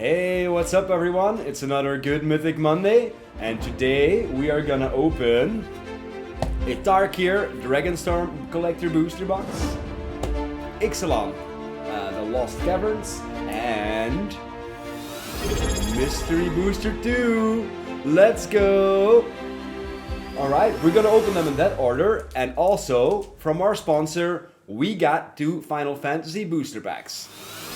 Hey, what's up everyone? It's another good Mythic Monday, and today we are gonna open a Tarkir Dragonstorm Collector Booster Box, Ixalan, the Lost Caverns, and Mystery Booster 2. Let's go! Alright, we're gonna open them in that order, and also, from our sponsor, we got 2 Final Fantasy booster packs.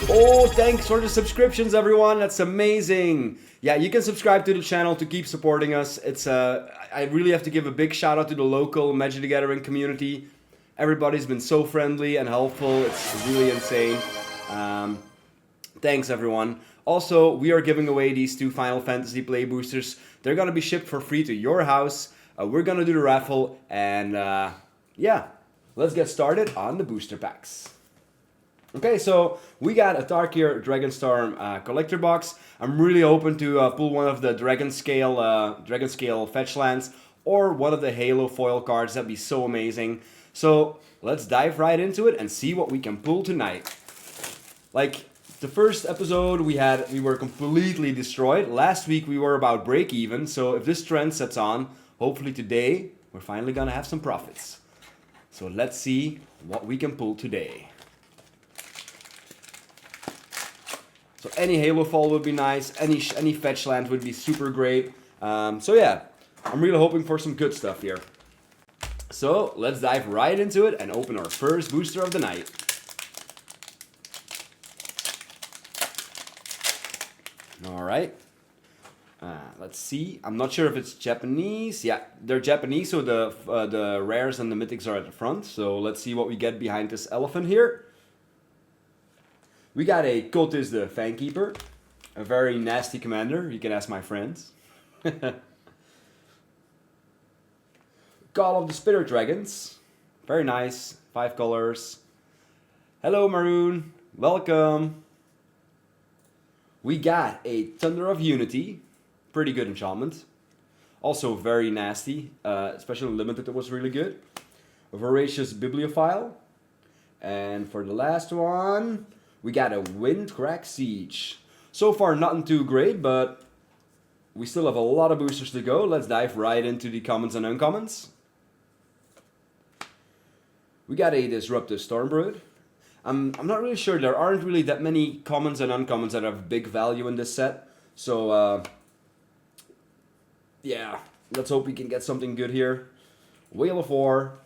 Oh, thanks for the subscriptions, everyone. That's amazing. Yeah, you can subscribe to the channel to keep supporting us. I really have to give a big shout out to the local Magic the Gathering community. Everybody's been so friendly and helpful. It's really insane. Thanks, everyone. Also, we are giving away these 2 Final Fantasy Play Boosters. They're gonna be shipped for free to your house. We're gonna do the raffle, and yeah, let's get started on the booster packs. Okay, so we got a Tarkir Dragonstorm collector box. I'm really hoping to pull one of the Dragon Scale fetch lands or one of the Halo foil cards. That'd be so amazing. So let's dive right into it and see what we can pull tonight. Like the first episode we were completely destroyed. Last week we were about break even. So if this trend sets on, hopefully today we're finally gonna have some profits. So let's see what we can pull today. So any Halo fall would be nice, any fetch land would be super great. So yeah, I'm really hoping for some good stuff here. So let's dive right into it and open our first booster of the night. Alright, let's see. I'm not sure if it's Japanese. Yeah, they're Japanese, so the rares and the mythics are at the front. So let's see what we get behind this elephant here. We got a Cultist the Fangkeeper, a very nasty commander. You can ask my friends. Call of the Spirit Dragons, very nice, 5 colors. Hello Maroon, welcome. We got a Thunder of Unity, pretty good enchantment. Also very nasty, especially limited, it was really good. A Voracious Bibliophile. And for the last one, we got a Windcrack Siege. So far nothing too great, but we still have a lot of boosters to go. Let's dive right into the commons and uncommons. We got a Disruptive Stormbrood. I'm not really sure, there aren't really that many commons and uncommons that have big value in this set. So yeah, let's hope we can get something good here. Whale of War.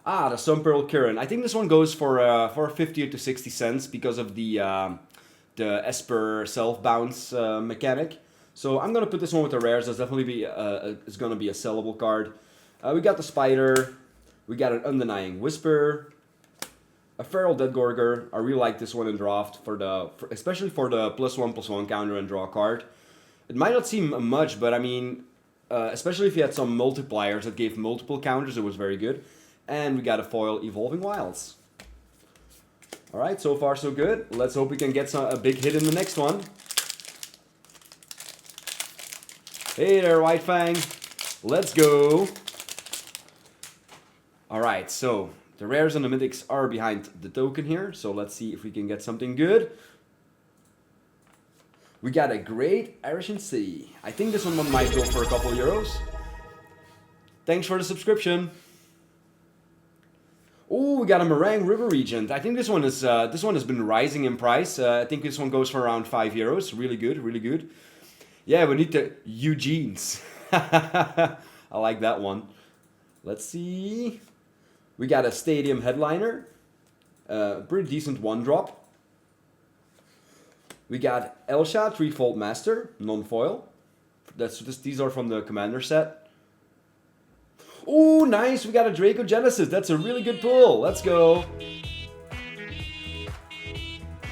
Ah, the Sunpearl Kirin. I think this one goes for 50 to 60 cents because of the Esper self-bounce mechanic. So I'm gonna put this one with the rares. That's definitely it's gonna be a sellable card. We got the Spider. We got an Undenying Whisper. A Feral Deadgorger. I really like this one in draft especially for the +1/+1 counter and draw card. It might not seem much, but I mean, especially if you had some multipliers that gave multiple counters, it was very good. And we got a foil Evolving Wilds. Alright, so far so good. Let's hope we can get a big hit in the next one. Hey there, White Fang. Let's go. Alright, so the rares and the mythics are behind the token here. So let's see if we can get something good. We got a Great Arishan City. I think this one might go for a couple euros. Thanks for the subscription. Oh, we got a Meringue River Regent. I think this one has been rising in price. I think this one goes for around 5 euros. Really good, really good. Yeah, we need the Eugenes. I like that one. Let's see. We got a Stadium Headliner. Pretty decent 1-drop. We got Elsha, Threefold Master, non-foil. These are from the Commander set. Oh, nice! We got a Draco Genesis. That's a really good pull. Let's go.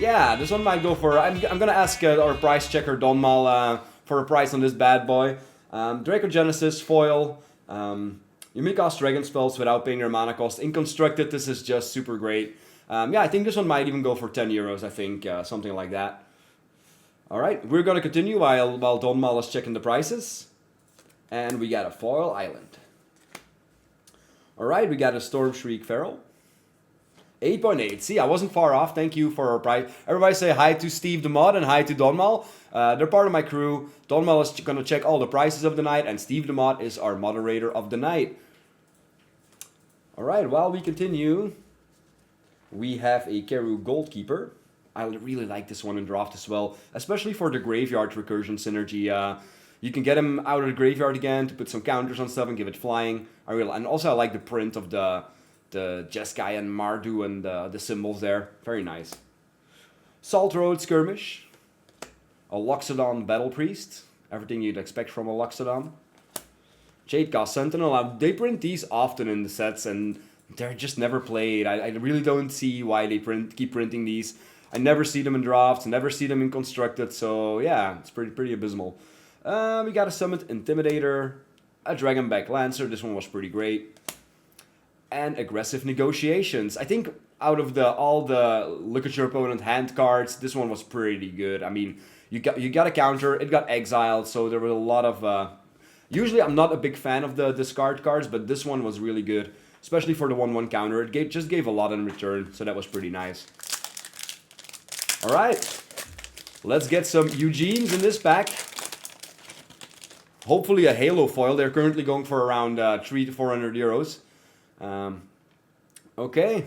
Yeah, this one might go for... I'm gonna ask our price checker Donmal for a price on this bad boy. Draco Genesis, foil. You may cast dragon spells without paying your mana cost. In Constructed, this is just super great. Yeah, I think this one might even go for 10 euros, I think. Something like that. Alright, we're gonna continue while Donmal is checking the prices. And we got a foil Island. Alright, we got a Storm Shriek Feral, 8.8. See, I wasn't far off. Thank you for our price. Everybody say hi to Steve the Mod and hi to Donmal. They're part of my crew. Donmal is going to check all the prices of the night, and Steve the Mod is our moderator of the night. All right, while we continue, we have a Keru Goldkeeper. I really like this one in draft as well, especially for the graveyard recursion synergy. You can get him out of the graveyard again to put some counters on stuff and give it flying. And also I like the print of the Jeskai and Mardu and the symbols there. Very nice. Salt Road Skirmish. A Loxodon Battle Priest. Everything you'd expect from a Loxodon. Jade Goss Sentinel. Now, they print these often in the sets and they're just never played. I really don't see why they keep printing these. I never see them in drafts, never see them in constructed, so yeah, it's pretty abysmal. We got a Summit Intimidator, a Dragonback Lancer, this one was pretty great, and Aggressive Negotiations. I think out of all the look at your opponent hand cards, this one was pretty good. I mean, you got a counter, it got exiled, so there were a lot of... Usually I'm not a big fan of the discard cards, but this one was really good, especially for the 1/1 counter. It just gave a lot in return, so that was pretty nice. Alright, let's get some Eugenes in this pack. Hopefully a Halo foil. They're currently going for around 300 to 400 euros. Okay.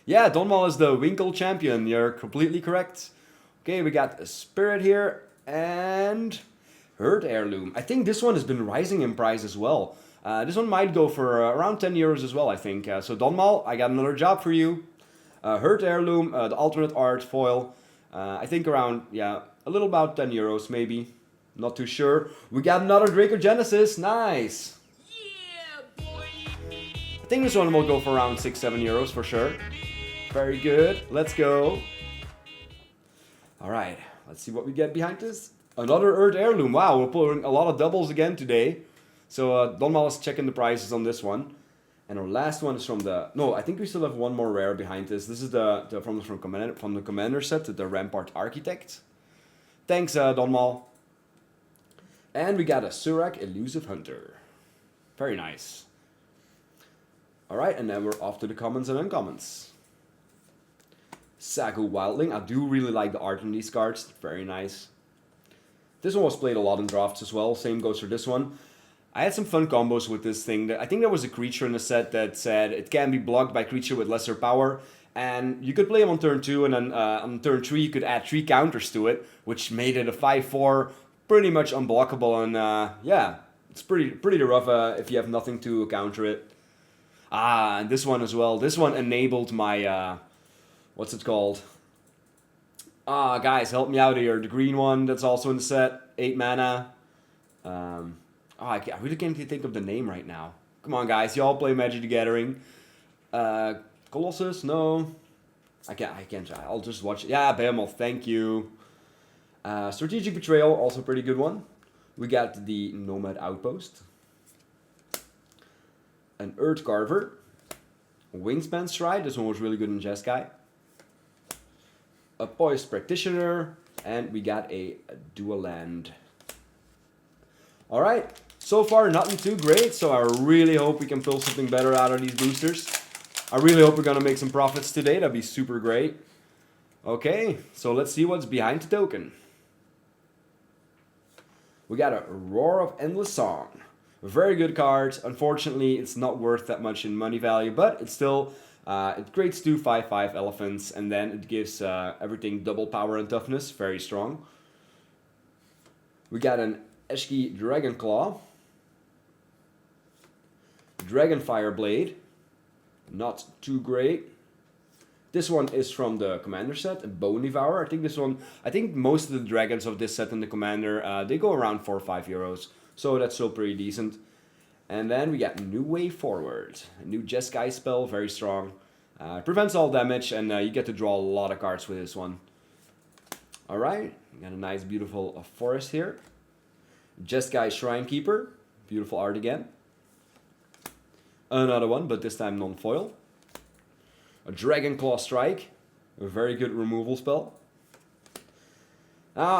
Yeah, Donmal is the Winkle champion. You're completely correct. Okay, we got a Spirit here and Herd Heirloom. I think this one has been rising in price as well. This one might go for around 10 euros as well, I think. So Donmal, I got another job for you. Herd Heirloom, the alternate art foil. I think around, yeah, a little about 10 euros maybe. Not too sure. We got another Draco Genesis. Nice. Yeah, boy. I think this one will go for around 6-7 euros for sure. Very good. Let's go. Alright, let's see what we get behind this. Another Earth Heirloom. Wow, we're pulling a lot of doubles again today. So Donmal is checking the prices on this one. And our last one is from the... No, I think we still have one more rare behind this. This is from the Commander set, the Rampart Architect. Thanks, Donmal. And we got a Surak Elusive Hunter. Very nice. Alright, and then we're off to the commons and uncommons. Sagu Wildling. I do really like the art on these cards. Very nice. This one was played a lot in drafts as well. Same goes for this one. I had some fun combos with this thing. I think there was a creature in the set that said it can be blocked by creature with lesser power. And you could play him on turn 2, and then on turn 3 you could add 3 counters to it, which made it a 5/4, pretty much unblockable. And yeah, it's pretty rough if you have nothing to counter it. And this one as well. This one enabled my, what's it called? Guys, help me out here. The green one that's also in the set, 8 mana. I really can't think of the name right now. Come on, guys. Y'all play Magic the Gathering. Colossus? No. I can't try. I'll just watch it. Yeah, Behemoth. Thank you. Strategic Betrayal. Also a pretty good one. We got the Nomad Outpost. An Earth Carver. Wingspan Stride. This one was really good in Jeskai. A Poised Practitioner. And we got a Dual Land. Alright. So far, nothing too great, so I really hope we can pull something better out of these boosters. I really hope we're going to make some profits today. That'd be super great. Okay, so let's see what's behind the token. We got a Roar of Endless Song. A very good card. Unfortunately, it's not worth that much in money value, but it's still... it creates 2 5/5 elephants, and then it gives everything double power and toughness. Very strong. We got an Eshki Dragonclaw. Dragonfire Blade. Not too great. This one is from the Commander set, a Bone Devourer. I think most of the dragons of this set in the Commander, they go around 4 or 5 euros. So that's still pretty decent. And then we got New Way Forward. A new Jeskai spell, very strong. Prevents all damage, and you get to draw a lot of cards with this one. Alright, we got a nice, beautiful forest here. Jeskai Shrine Keeper. Beautiful art again. Another one, but this time non-foil. A Dragonclaw Strike. A very good removal spell.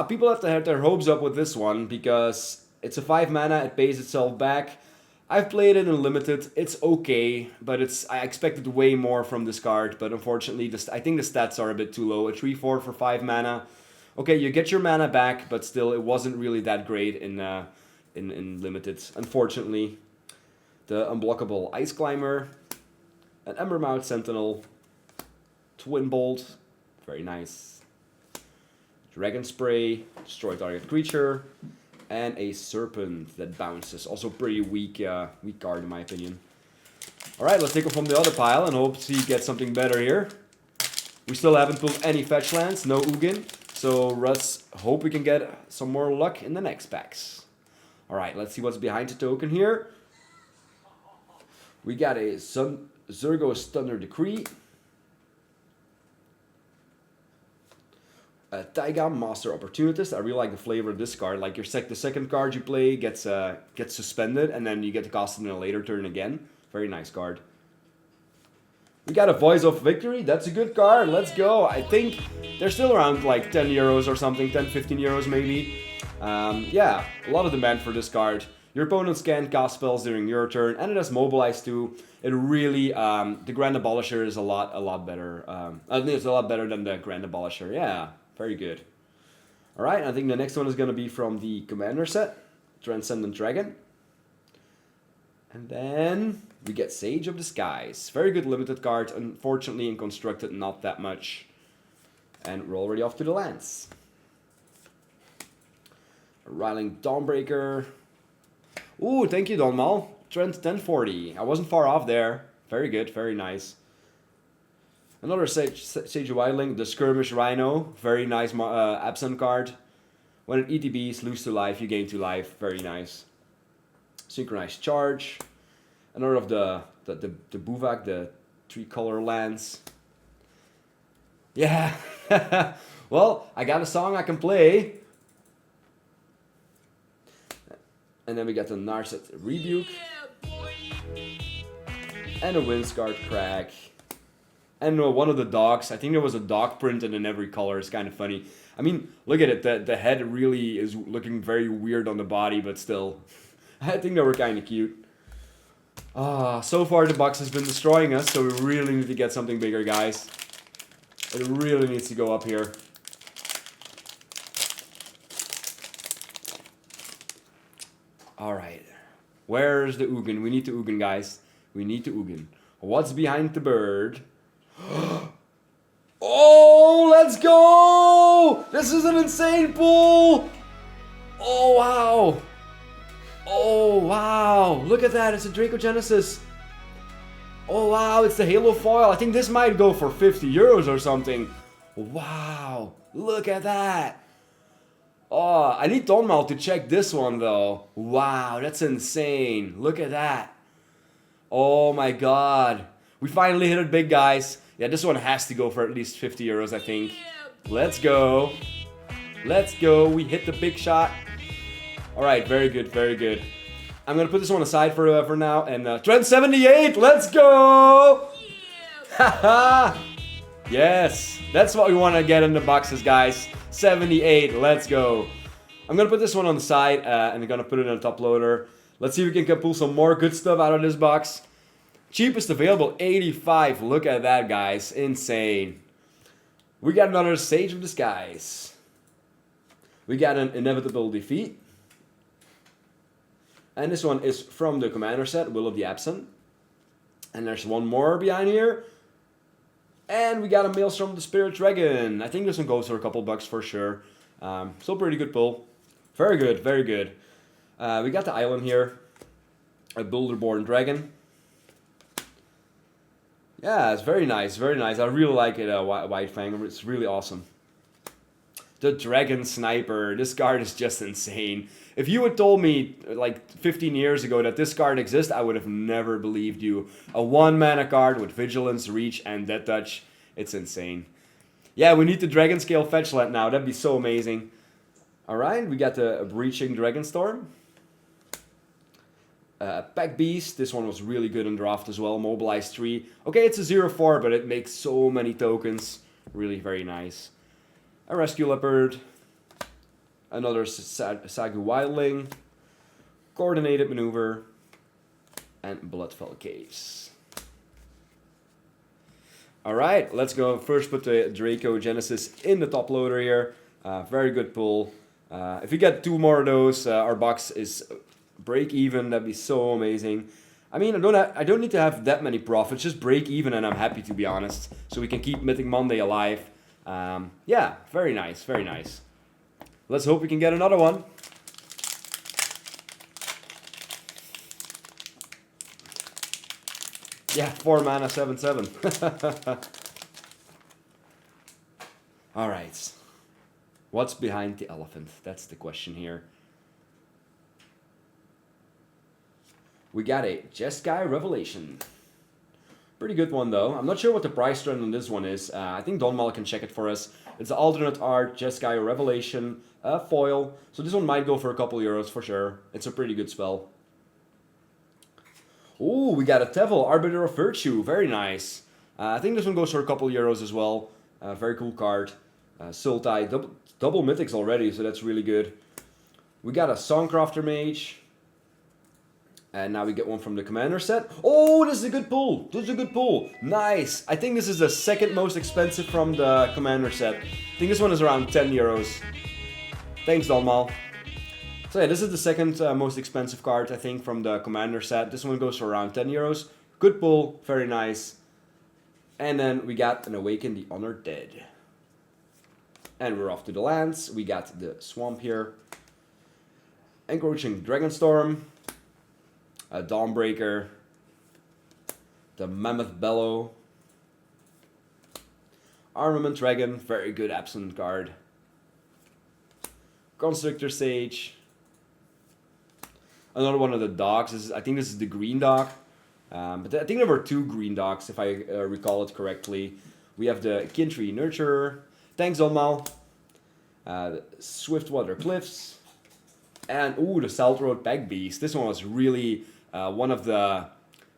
People have to have their hopes up with this one because it's a 5 mana, it pays itself back. I've played it in limited. It's okay, but I expected way more from this card. But unfortunately, I think the stats are a bit too low. A 3/4 for 5 mana. Okay, you get your mana back, but still, it wasn't really that great in limited. Unfortunately, the unblockable Ice Climber, an Embermouth Sentinel, Twin Bolt, very nice. Dragon Spray, destroy target creature. And a Serpent that bounces. Also pretty weak card in my opinion. Alright, let's take it from the other pile and hope to get something better here. We still haven't pulled any fetch lands, no Ugin. So let's hope we can get some more luck in the next packs. Alright, let's see what's behind the token here. We got a Zergo's Thunder Decree. Taiga, Master Opportunist. I really like the flavor of this card. Like the second card you play gets suspended, and then you get to cast it in a later turn again. Very nice card. We got a Voice of Victory. That's a good card. Let's go. I think they're still around like 10 euros or something, 10, 15 euros maybe. Yeah, a lot of demand for this card. Your opponents can cast spells during your turn, and it has Mobilize too. It really, the Grand Abolisher is a lot better. I think it's a lot better than the Grand Abolisher. Yeah. Very good. Alright, I think the next one is going to be from the Commander set. Transcendent Dragon. And then we get Sage of the Skies. Very good limited card. Unfortunately, in Constructed, not that much. And we're already off to the lands. Riling Dawnbreaker. Ooh, thank you, Donmal. Trent 1040. I wasn't far off there. Very good, very nice. Another Sage of Wildling, the Skirmish Rhino. Very nice absent card. When it ETBs, lose 2 life, you gain 2 life. Very nice. Synchronized Charge. Another of the Buvak, the 3-color lands. Yeah. Well, I got a song I can play. And then we got the Narset Rebuke. And a Windscarred Crack. And one of the dogs, I think there was a dog printed in every color. It's kind of funny. I mean, look at it. The head really is looking very weird on the body, but still. I think they were kind of cute. So far the box has been destroying us, so we really need to get something bigger, guys. It really needs to go up here. Alright. Where's the Ugin? We need the Ugin, guys. We need the Ugin. What's behind the bird? Oh, let's go! This is an insane pull! Oh, wow! Oh, wow! Look at that, it's a Dracogenesis. Oh, wow, it's the Halo foil. I think this might go for 50 euros or something. Wow, look at that. Oh, I need Donmal to check this one, though. Wow, that's insane. Look at that. Oh, my God. We finally hit it big, guys. Yeah, this one has to go for at least 50 euros, I think. Let's go. Let's go. We hit the big shot. All right, very good, very good. I'm going to put this one aside for now. And Trent 78, let's go. Haha. Yes, that's what we want to get in the boxes, guys. 78, let's go. I'm going to put this one on the side and I'm going to put it in a top loader. Let's see if we can pull some more good stuff out of this box. Cheapest available, 85. Look at that, guys. Insane. We got another Sage of the Skies. We got an Inevitable Defeat. And this one is from the Commander set, Will of the Absent. And there's one more behind here. And we got a Maelstrom the Spirit Dragon. I think this one goes for a couple bucks for sure. Still pretty good pull. Very good, very good. We got the island here. A Boulderborn Dragon. Yeah, it's very nice, very nice. I really like it, White Fang. It's really awesome. The Dragon Sniper. This card is just insane. If you had told me like 15 years ago that this card exists, I would have never believed you. A 1-mana card with Vigilance, Reach, and Death Touch. It's insane. Yeah, we need the Dragon Scale fetch land now. That'd be so amazing. Alright, we got the Breaching Dragonstorm. Pack Beast. This one was really good in draft as well. Mobilize 3. Okay, it's a 0/4, but it makes so many tokens. Really very nice. A Rescue Leopard. Another Sagu Wildling. Coordinated Maneuver. and Bloodfell Caves. Alright, let's go first put the Draco Genesis in the top loader here. Very good pull. If we get 2 more of those, our box is break even. That'd be so amazing. I mean, I don't need to have that many profits. Just break even and I'm happy, to be honest. So we can keep Mythic Monday alive. Yeah, very nice, very nice. Let's hope we can get another one. Yeah, 4 mana, 7/7. Alright. What's behind the elephant? That's the question here. We got a Jeskai Revelation. Pretty good one though. I'm not sure what the price trend on this one is. I think Donmal can check it for us. It's an alternate art, Jeskai Revelation, foil. So this one might go for a couple euros for sure. It's a pretty good spell. Ooh, we got a Tevil, Arbiter of Virtue. Very nice. I think this one goes for a couple euros as well. Very cool card. Sultai, double mythics already, so that's really good. We got a Songcrafter Mage. And now we get one from the Commander set. Oh, this is a good pull. This is a good pull. Nice. I think this is the second most expensive from the Commander set. I think this one is around 10 euros. Thanks, Donmal. So yeah, this is the second most expensive card, I think, from the Commander set. This one goes for around 10 euros. Good pull, very nice. And then we got an Awaken the Honored Dead. And we're off to the lands. We got the Swamp here. Encroaching Dragonstorm. A Dawnbreaker. The Mammoth Bellow. Armament Dragon, very good absent card. Constructor Sage. Another one of the dogs. I think this is the green dog. But I think there were 2 green dogs, if I recall it correctly. We have the Kintry Nurturer. Thanks, Donmal. Swiftwater Cliffs. And, ooh, the South Road Pack Beast. This one was really one of the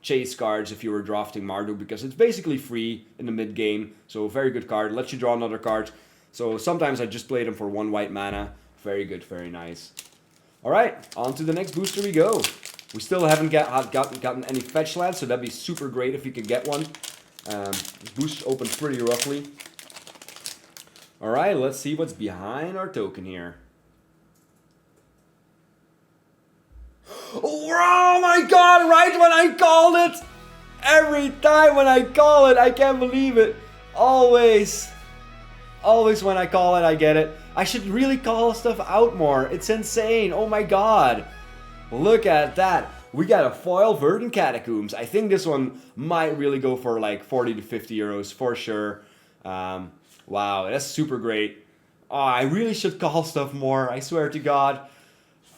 chase cards if you were drafting Marduk, because it's basically free in the mid game. So, very good card. Lets you draw another card. So, sometimes I just play them for 1 white mana. Very good, very nice. Alright, on to the next booster we go. We still haven't gotten any fetch lands, so that'd be super great if we could get one. This booster opens pretty roughly. Alright, let's see what's behind our token here. Oh my god, right when I called it! Every time when I call it, I can't believe it. Always. Always when I call it, I get it. I should really call stuff out more. It's insane. Oh my god. Look at that. We got a foil Verdant Catacombs. I think this one might really go for like 40 to 50 euros for sure. Wow, that's super great. Oh, I really should call stuff more. I swear to God.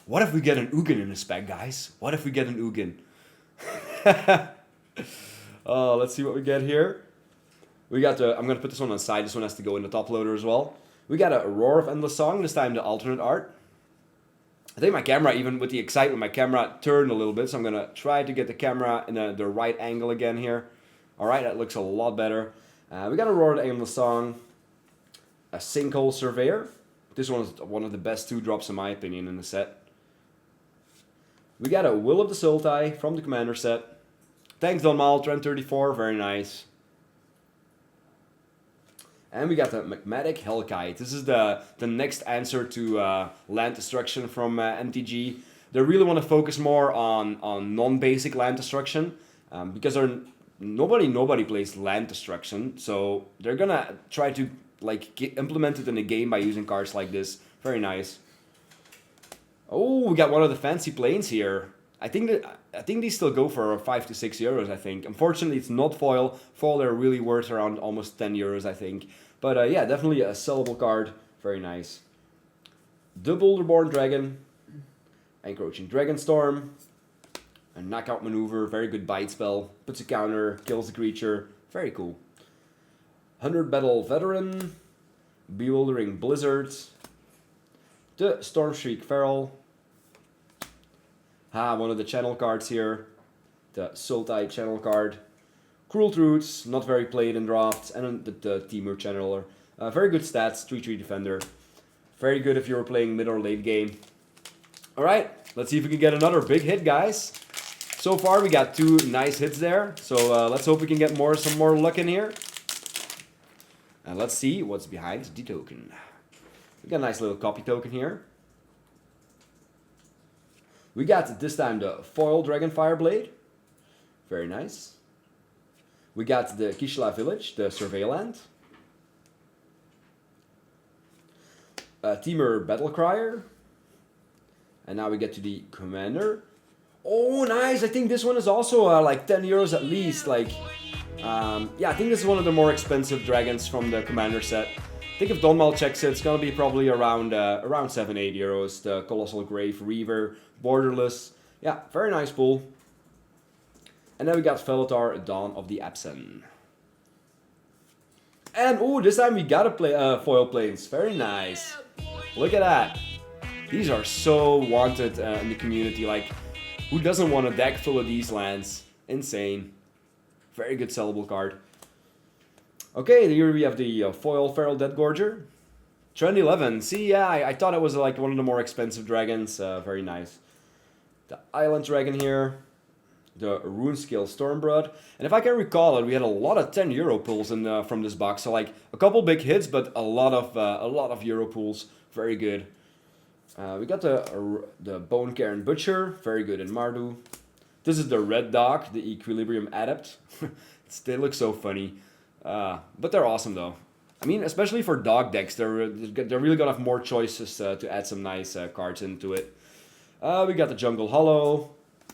What if we get an Ugin in this pack, guys? What if we get an Ugin? Oh, let's see what we get here. We got the, I'm going to put this one on the side. This one has to go in the top loader as well. We got a Roar of Endless Song, this time the alternate art. I think my camera, even with the excitement, my camera turned a little bit. So I'm going to try to get the camera in the right angle again here. Alright, that looks a lot better. We got a Roar of Endless Song. A Sinkhole Surveyor. This one is one of the best 2-drops in my opinion in the set. We got a Will of the Sultai from the Commander set. Thanks Donmal, Trend 34, very nice. And we got the Magmatic Hellkite. This is the next answer to land destruction from MTG. They really want to focus more on non-basic land destruction because nobody plays land destruction. So they're gonna try to like implement it in the game by using cards like this. Very nice. Oh, we got one of the fancy planes here. I think these still go for 5 to 6 euros, I think. Unfortunately, it's not foil. Foil, they're really worth around almost 10 euros, I think. But yeah, definitely a sellable card. Very nice. The Boulderborn Dragon. Encroaching Dragonstorm. A knockout maneuver. Very good bite spell. Puts a counter. Kills the creature. Very cool. 100 Battle Veteran. Bewildering Blizzard. The Stormshriek Feral. One of the channel cards here. The Sultai channel card. Cruel Truths, not very played in drafts. And the Temur channeler. Very good stats, 3/3 defender. Very good if you were playing mid or late game. Alright, let's see if we can get another big hit, guys. So far, we got 2 nice hits there. So let's hope we can get some more luck in here. And let's see what's behind the token. We got a nice little copy token here. We got this time the foil Dragon Fireblade. Very nice. We got the Ixalan Village, the Survey Land. Teamer Battlecrier. And now we get to the Commander. Oh, nice! I think this one is also like 10 euros at least. Like, yeah, I think this is one of the more expensive dragons from the Commander set. I think if Donmal checks it, it's gonna be probably around 7-8 euros. The Colossal Grave Reaver, Borderless. Yeah, very nice pull. And then we got Velotar, Dawn of the Absen. And oh, this time we got a foil planes. Very nice. Look at that. These are so wanted in the community. Like, who doesn't want a deck full of these lands? Insane. Very good sellable card. Okay, here we have the foil Feral Deathgorger. Trend 11. See, yeah, I thought it was like one of the more expensive dragons. Very nice. The Island Dragon here. The Runescale Stormblood. And if I can recall it, we had a lot of 10 euro pulls from this box. So like a couple big hits, but a lot of euro pulls. Very good. We got the Bone Cairn Butcher. Very good in Mardu. This is the Red Dog, the Equilibrium Adept. They look so funny. But they're awesome though. I mean, especially for dog decks, they're really gonna have more choices to add some nice cards into it. We got the Jungle Hollow.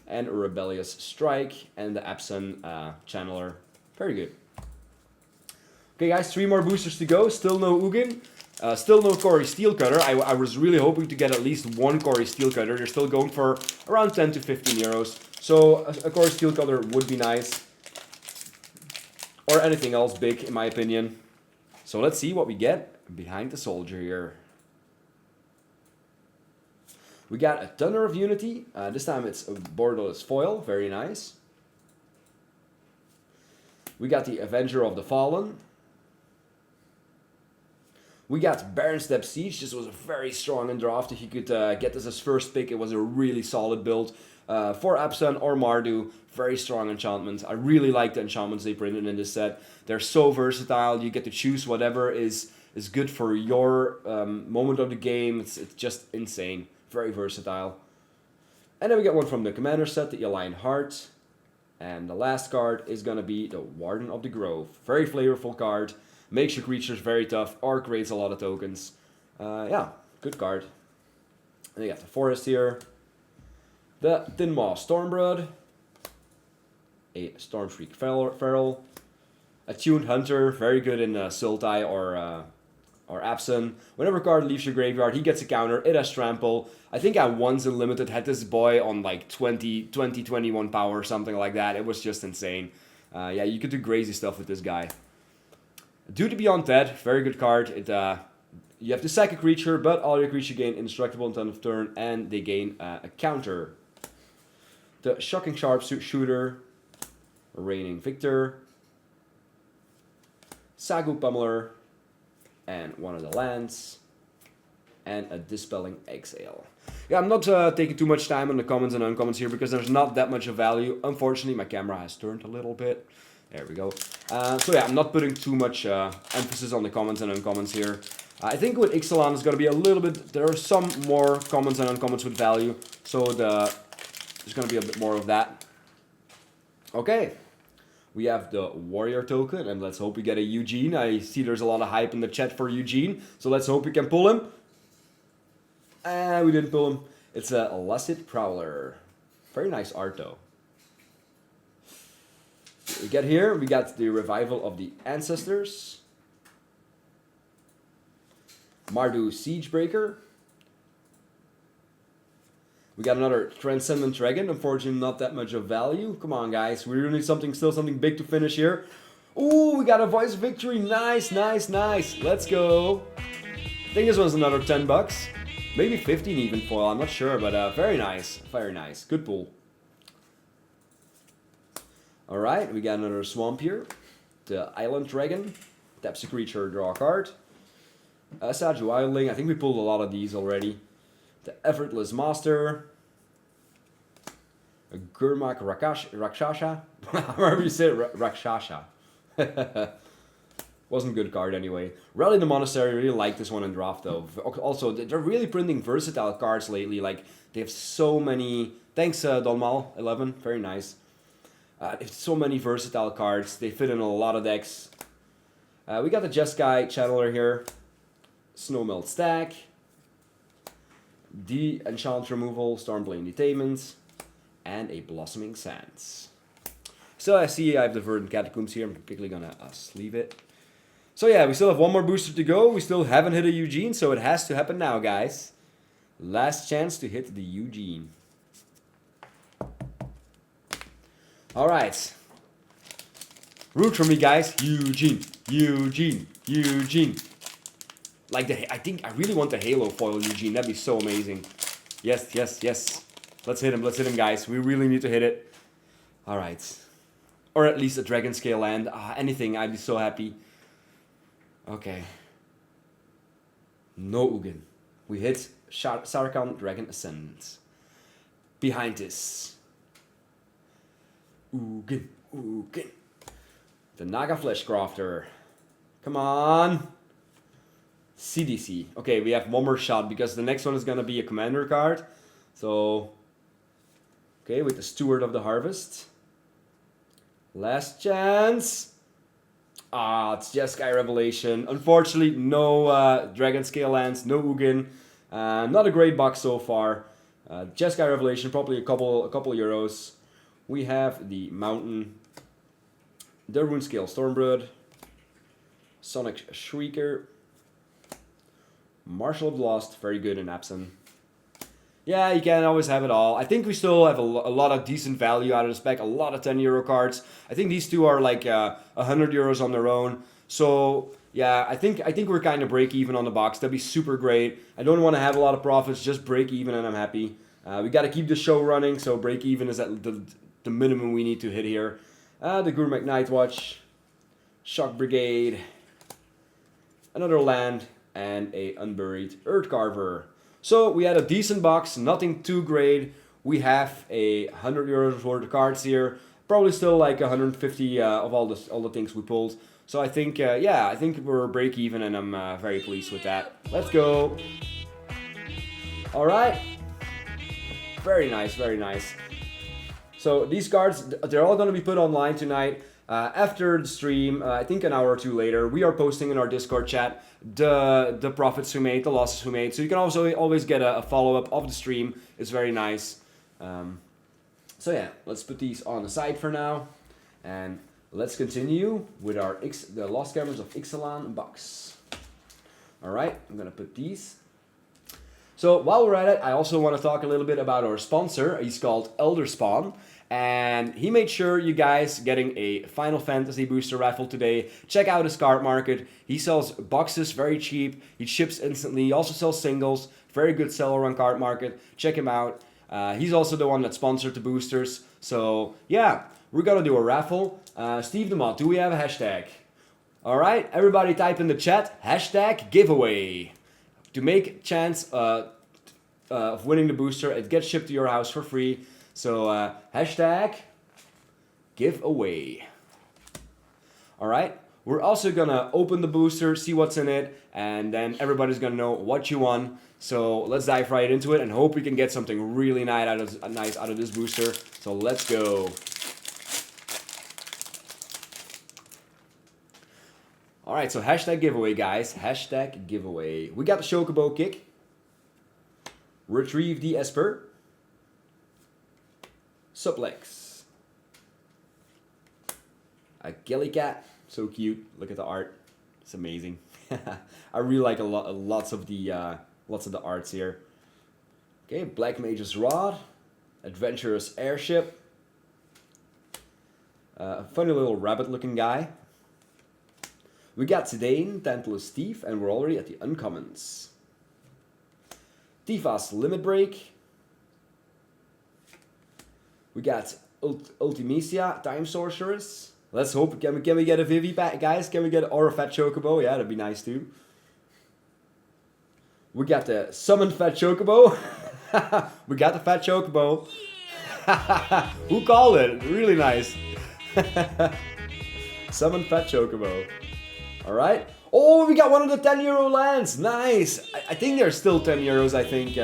And a Rebellious Strike, and the Absen Channeler. Very good. Okay, guys, 3 more boosters to go. Still no Ugin. Still no Cory Steelcutter. I was really hoping to get at least 1 Cory Steelcutter. They're still going for around 10 to 15 euros. So a Cory Steelcutter would be nice. Or anything else big, in my opinion. So let's see what we get behind the soldier here. We got a Thunder of Unity. This time it's a borderless foil. Very nice. We got the Avenger of the Fallen. We got Baron Step Siege. This was very strong in draft. If he could get this as first pick, it was a really solid build. For Absen or Mardu, very strong enchantments. I really like the enchantments they printed in this set. They're so versatile. You get to choose whatever is good for your moment of the game. It's just insane. Very versatile. And then we get one from the Commander set, the Aligned Heart. And the last card is going to be the Warden of the Grove. Very flavorful card. Makes your creatures very tough or creates a lot of tokens. Yeah, good card. And you got the Forest here. The Tinmaw Stormblood. A Stormshriek Feral. A Tuned Hunter. Very good in Sultai or Absen. Whenever a card leaves your graveyard, he gets a counter. It has Trample. I think I once in Limited had this boy on like 21 power or something like that. It was just insane. Yeah, you could do crazy stuff with this guy. Due to Beyond Dead, very good card. You have to sack a creature, but all your creatures gain indestructible until end of turn, and they gain a counter. The Shocking Sharpshooter, Reigning Victor, Sagu Pummeler, and one of the lands, and a Dispelling Exhale. Yeah, I'm not taking too much time on the commons and uncommons here because there's not that much of value. Unfortunately, my camera has turned a little bit. There we go. So yeah, I'm not putting too much emphasis on the commons and uncommons here. I think with Ixalan it's going to be a little bit, there are some more commons and uncommons with value. So there's going to be a bit more of that. Okay. We have the Warrior token, and let's hope we get a Eugene. I see there's a lot of hype in the chat for Eugene, so let's hope we can pull him. And we didn't pull him. It's a Lusset Prowler. Very nice art, though. We get here, we got the Revival of the Ancestors. Mardu Siegebreaker. We got another Transcendent Dragon. Unfortunately, not that much of value. Come on, guys. We really need still something big to finish here. Ooh, we got a Voice of Victory. Nice, nice, nice. Let's go. I think this one's another 10 bucks. Maybe 15 even foil. I'm not sure, but very nice. Very nice. Good pull. Alright, we got another Swamp here. The Island Dragon. Taps a creature, draw a card. Saju Wildling. I think we pulled a lot of these already. The Effortless Master. A Gurmak Rakshasha. However you say it, Rakshasha. Wasn't a good card anyway. Rally the Monastery, really like this one in draft though. Also, they're really printing versatile cards lately. Like, they have so many... Thanks, Dolmal11. Very nice. So many versatile cards. They fit in a lot of decks. We got the Jeskai Channeler here. Snowmelt Stack. The Enchant Removal, Stormblade Detainment. And a Blossoming Sands. So I see I have the Verdant Catacombs here. I'm quickly gonna sleeve it. So yeah, we still have one more booster to go. We still haven't hit a Eugene, so it has to happen now, guys. Last chance to hit the Eugene. Alright. Root for me, guys. Eugene. Eugene. Eugene. Like I really want the Halo foil Eugene. That'd be so amazing. Yes, yes, yes. Let's hit him, guys. We really need to hit it. Alright. Or at least a Dragon Scale land. Anything, I'd be so happy. Okay. No Ugin. We hit Sarkhan Dragon Ascendant. Behind this. Ugin. Ugin. The Naga Fleshcrafter. Come on. CDC. Okay, we have one more shot because the next one is going to be a commander card. So, okay, with the Steward of the Harvest. Last chance. It's Jeskai Revelation. Unfortunately, no Dragon Scale lands, no Ugin. Not a great box so far. Jeskai Revelation, probably a couple euros. We have the Mountain, the Runescale Stormblood, Sonic Shrieker, Marshal of the Lost, very good in Absent. Yeah, you can't always have it all. I think we still have a lot of decent value out of this pack. A lot of 10 euro cards. I think these two are like 100 euros on their own. So yeah, I think we're kind of break even on the box. That'd be super great. I don't want to have a lot of profits. Just break even and I'm happy. We got to keep the show running. So break even is at the minimum we need to hit here. The Gurmak Nightwatch, Shock Brigade, another land, and a Unburied Earthcarver. So we had a decent box, nothing too great. We have 100 euros worth of cards here. Probably still like 150 of all the things we pulled. So I think, yeah, I think we're break even and I'm very pleased with that. Let's go. All right. Very nice, very nice. So these cards, they're all going to be put online tonight. After the stream, I think an hour or two later, we are posting in our Discord chat the profits we made, the losses we made. So you can also always get a follow-up of the stream. It's very nice. So yeah, let's put these on the side for now. And let's continue with our the Lost Caverns of Ixalan box. Alright, I'm going to put these. So while we're at it, I also want to talk a little bit about our sponsor. He's called Elderspawn. And he made sure you guys getting a Final Fantasy booster raffle today. Check out his card market. He sells boxes very cheap. He ships instantly. He also sells singles. Very good seller on card market. Check him out. He's also the one that sponsored the boosters. So yeah, we're gonna do a raffle. Steve the Mod, do we have a hashtag? Alright, everybody type in the chat, hashtag giveaway. To make chance of winning the booster, it gets shipped to your house for free. So, hashtag giveaway. Alright, we're also gonna open the booster, see what's in it, and then everybody's gonna know what you won. So, let's dive right into it and hope we can get something really nice out of this booster. So, let's go. Alright, so hashtag giveaway, guys. Hashtag giveaway. We got the Chocobo Kick. Retrieve the Esper. Suplex. A Gillicat. So cute. Look at the art. It's amazing. I really like lots of the arts here. Okay, Black Mage's Rod. Adventurous Airship. A funny little rabbit looking guy. We got Zidane, Tantalus Thief, and we're already at the uncommons. Tifa's Limit Break. We got Ultimecia, Time Sorceress. Let's hope, can we get a Vivi pack, guys? Can we get or a Fat Chocobo? Yeah, that'd be nice too. We got the Summoned Fat Chocobo. We got the Fat Chocobo. Who called it? Really nice. Summon Pet Chocobo. Alright. Oh, we got one of the 10 euro lands. Nice. I think they're still 10 euros, I think.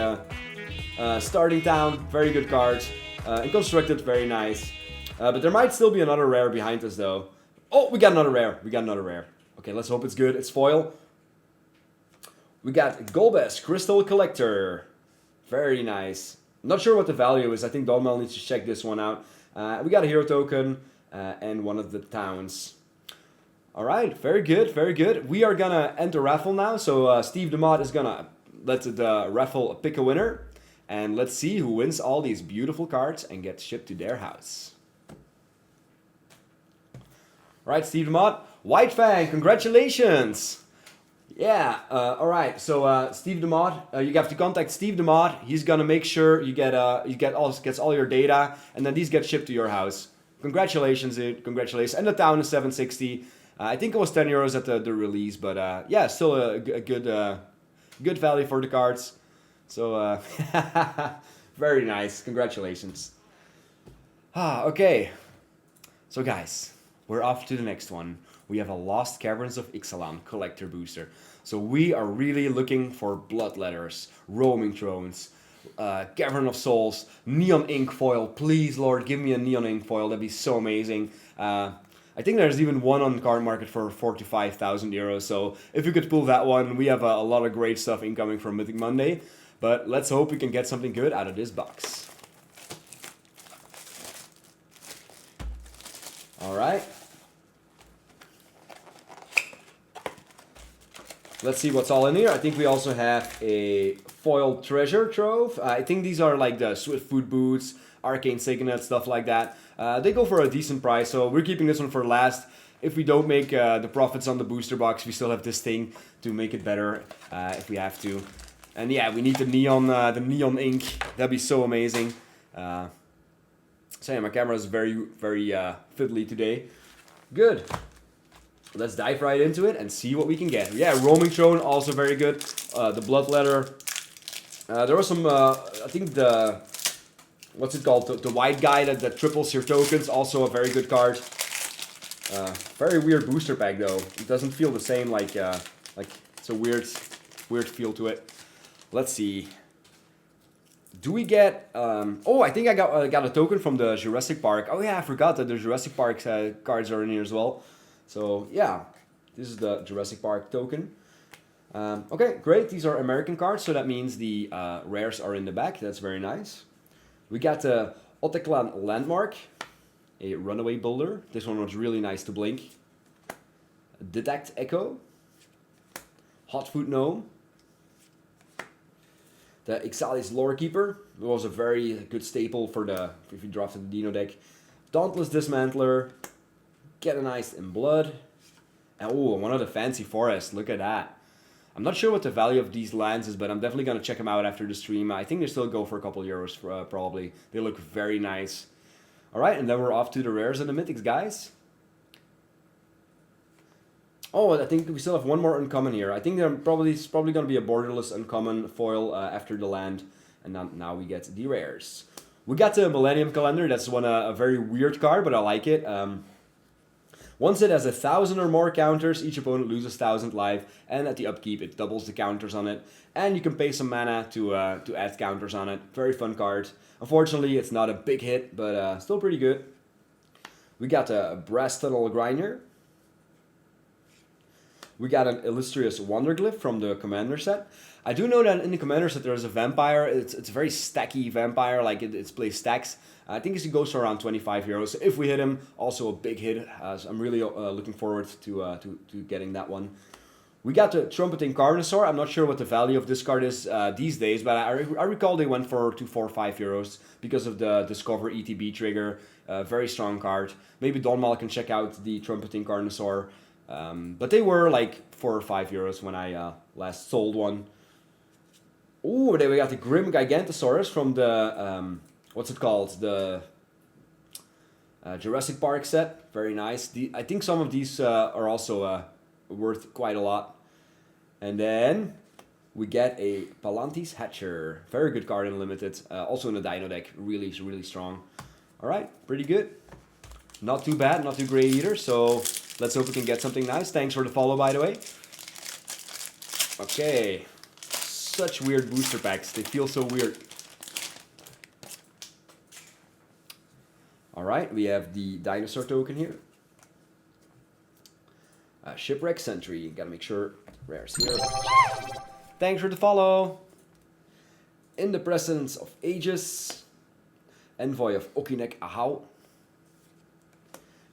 Starting Town, very good cards. And Constructed, very nice. But there might still be another rare behind us, though. Oh, we got another rare. We got another rare. Okay, let's hope it's good. It's foil. We got Golbez, Crystal Collector. Very nice. Not sure what the value is. I think Donmel needs to check this one out. We got a hero token and one of the towns. Alright, very good, very good. We are gonna end the raffle now. So Steve DeMott is gonna let the raffle pick a winner. And let's see who wins all these beautiful cards and gets shipped to their house. Alright, Steve DeMott. White Fang, congratulations! Yeah, alright, so Steve DeMott, you have to contact Steve DeMott. He's gonna make sure you gets all your data, and then these get shipped to your house. Congratulations, dude, congratulations. And the town is 760. I think it was 10 euros at the release, but yeah, still a good value for the cards. So, very nice, congratulations. Okay, so guys, we're off to the next one. We have a Lost Caverns of Ixalan collector booster. So we are really looking for Bloodletters, Roaming Thrones, Cavern of Souls, Neon Ink foil. Please, Lord, give me a Neon Ink foil. That'd be so amazing. I think there's even one on the card market for 45,000 euros. So if you could pull that one, we have a lot of great stuff incoming from Mythic Monday. But let's hope we can get something good out of this box. All right. Let's see what's all in here. I think we also have a foil treasure trove. I think these are like the Swift Food Boots, Arcane Signet, stuff like that. They go for a decent price, so we're keeping this one for last. If we don't make the profits on the booster box, we still have this thing to make it better if we have to. And yeah, we need the neon ink. That'd be so amazing. So yeah, my camera is very fiddly today. Good. Let's dive right into it and see what we can get. Yeah, Roaming Throne, also very good. The Bloodletter. There was some, I think the, what's it called? The white guy that triples your tokens, also a very good card. Very weird booster pack though. It doesn't feel the same, like it's a weird feel to it. Let's see. Do we get, oh, I think I got a token from the Jurassic Park. Oh yeah, I forgot that the Jurassic Park cards are in here as well. So yeah, this is the Jurassic Park token. Okay, great. These are American cards, so that means the rares are in the back. That's very nice. We got the Oteklan Landmark, a Runaway Boulder. This one was really nice to blink. Detect Echo, Hotfoot Gnome, the Ixalis Lorekeeper. It was a very good staple for if you drafted the Dino deck. Dauntless Dismantler, Canonized in Blood. And oh, one of the Fancy Forests. Look at that. I'm not sure what the value of these lands is, but I'm definitely going to check them out after the stream. I think they still go for a couple euros, probably. They look very nice. Alright, and then we're off to the rares and the mythics, guys. Oh, I think we still have one more uncommon here. I think it's probably going to be a borderless uncommon foil after the land. And now we get the rares. We got the Millennium Calendar. That's a very weird card, but I like it. Once it has 1,000 or more counters, each opponent loses 1,000 life, and at the upkeep it doubles the counters on it. And you can pay some mana to add counters on it. Very fun card. Unfortunately, it's not a big hit, but still pretty good. We got a Brass Tunnel Grinder. We got an Illustrious Wonderglyph from the Commander set. I do know that in the Commander set there's a vampire. It's a very stacky vampire, like it's plays stacks. I think it goes for around 25 euros. If we hit him, also a big hit. So I'm really looking forward to getting that one. We got the Trumpeting Carnosaur. I'm not sure what the value of this card is these days, but I recall they went for 4 or 5 euros because of the Discover ETB trigger. Very strong card. Maybe Donmal can check out the Trumpeting Carnosaur. But they were like 4 or 5 euros when I last sold one. Ooh, then we got the Grim Gigantosaurus from the, what's it called? The Jurassic Park set. Very nice. I think some of these are also worth quite a lot. And then We get a Palantir's Hatcher. Very good card in Limited. Also in the Dino deck. Really, really strong. Alright, pretty good. Not too bad, not too great either. So let's hope we can get something nice. Thanks for the follow, by the way. Okay. Such weird booster packs. They feel so weird. Alright, we have the Dinosaur token here. Shipwreck Sentry. Gotta make sure rare's here. Thanks for the follow. In the Presence of Aegis. Envoy of Okinek Ahau.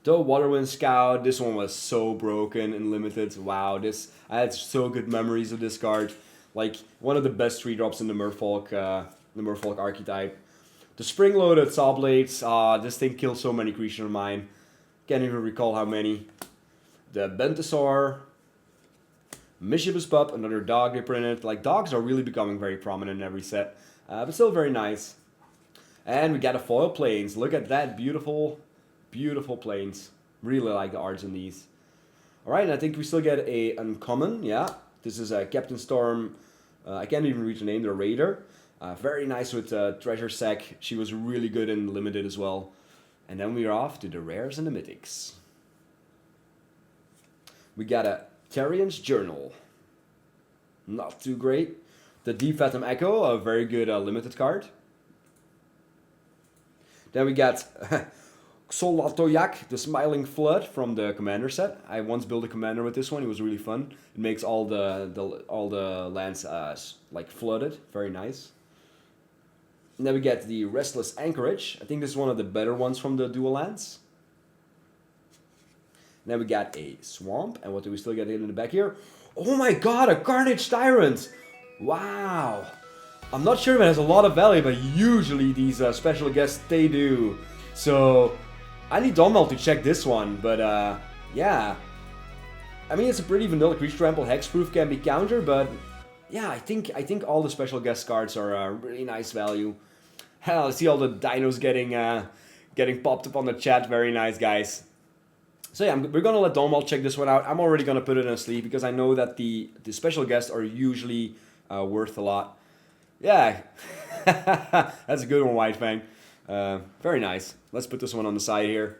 The Waterwind Scout. This one was so broken and limited. Wow, I had so good memories of this card. Like one of the best 3-drops in the Merfolk archetype. The Spring-Loaded Saw Blades. This thing kills so many creatures of mine. Can't even recall how many. The Bentosaur. Mischievous Pup, another dog they printed. Like, dogs are really becoming very prominent in every set. But still very nice. And we got a foil Plains. Look at that beautiful, beautiful Plains. Really like the arts in these. Alright, and I think we still get a uncommon. Yeah, this is a Captain Storm. I can't even read the name, the Raider. Very nice with Treasure Sack. She was really good in Limited as well. And then we're off to the rares and the mythics. We got a Tarian's Journal. Not too great. The Deep Fathom Echo, a very good limited card. Then we got Xolatoyak, the Smiling Flood from the Commander set. I once built a Commander with this one. It was really fun. It makes all the lands like flooded. Very nice. And then we get the Restless Anchorage. I think this is one of the better ones from the dual lands. And then we got a Swamp. And what do we still get in the back here? Oh my god, a Carnage Tyrant! Wow! I'm not sure if it has a lot of value, but usually these special guests, they do. So, I need Donmel to check this one, but yeah. I mean, it's a pretty vanilla creature trample. Hexproof can be countered, but yeah, I think all the special guest cards are really nice value. Hell, I see all the dinos getting popped up on the chat. Very nice, guys. So yeah, we're gonna let Donmel check this one out. I'm already gonna put it in a sleeve because I know that the special guests are usually worth a lot. Yeah, that's a good one, White Fang. Very nice. Let's put this one on the side here.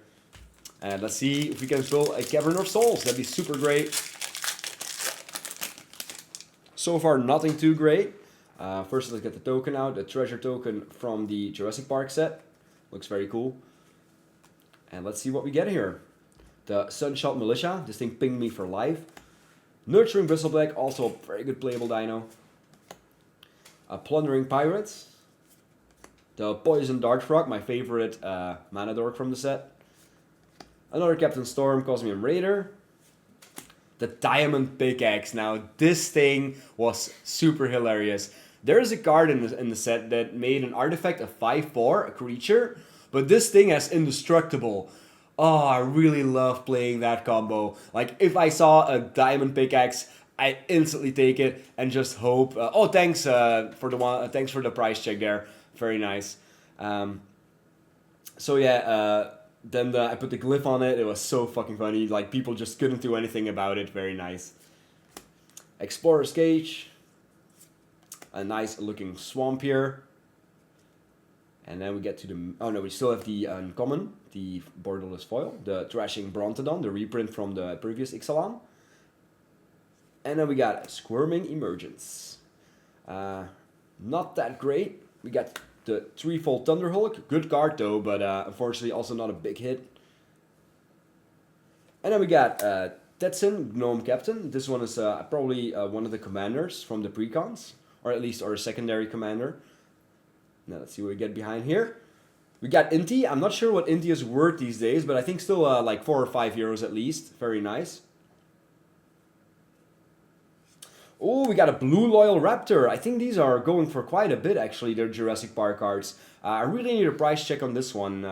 And let's see if we can build a Cavern of Souls. That'd be super great. So far, nothing too great. First, let's get the token out. The treasure token from the Jurassic Park set. Looks very cool. And let's see what we get here. The Sunshot Militia. This thing pinged me for life. Nurturing Bristleblack. Also a very good playable dino. Plundering Pirates. The Poison Dart Frog. My favorite mana dork from the set. Another Captain Storm, Cosmium Raider. The Diamond Pickaxe. Now, this thing was super hilarious. There is a card in the set that made an artifact a 5/4, a creature, but this thing has Indestructible. Oh, I really love playing that combo. Like, if I saw a Diamond Pickaxe, I instantly take it and just hope. Oh, thanks thanks for the price check there. Very nice. So yeah. Then I put the glyph on it. It was so fucking funny. Like, people just couldn't do anything about it. Very nice. Explorer's Cage. A nice looking swamp here. And then we get to the... Oh no, we still have the uncommon. The borderless foil. The Thrashing Brontodon. The reprint from the previous Ixalan. And then we got Squirming Emergence. Not that great. We got... the Threefold Thunderhulk, good card though, but unfortunately also not a big hit. And then we got Tetsun, Gnome Captain. This one is probably one of the commanders from the precons, or at least our secondary commander. Now let's see what we get behind here. We got Inti. I'm not sure what Inti is worth these days, but I think still like 4 or 5 euros at least. Very nice. Oh, we got a Blue Loyal Raptor. I think these are going for quite a bit, actually, they're Jurassic Park cards. I really need a price check on this one,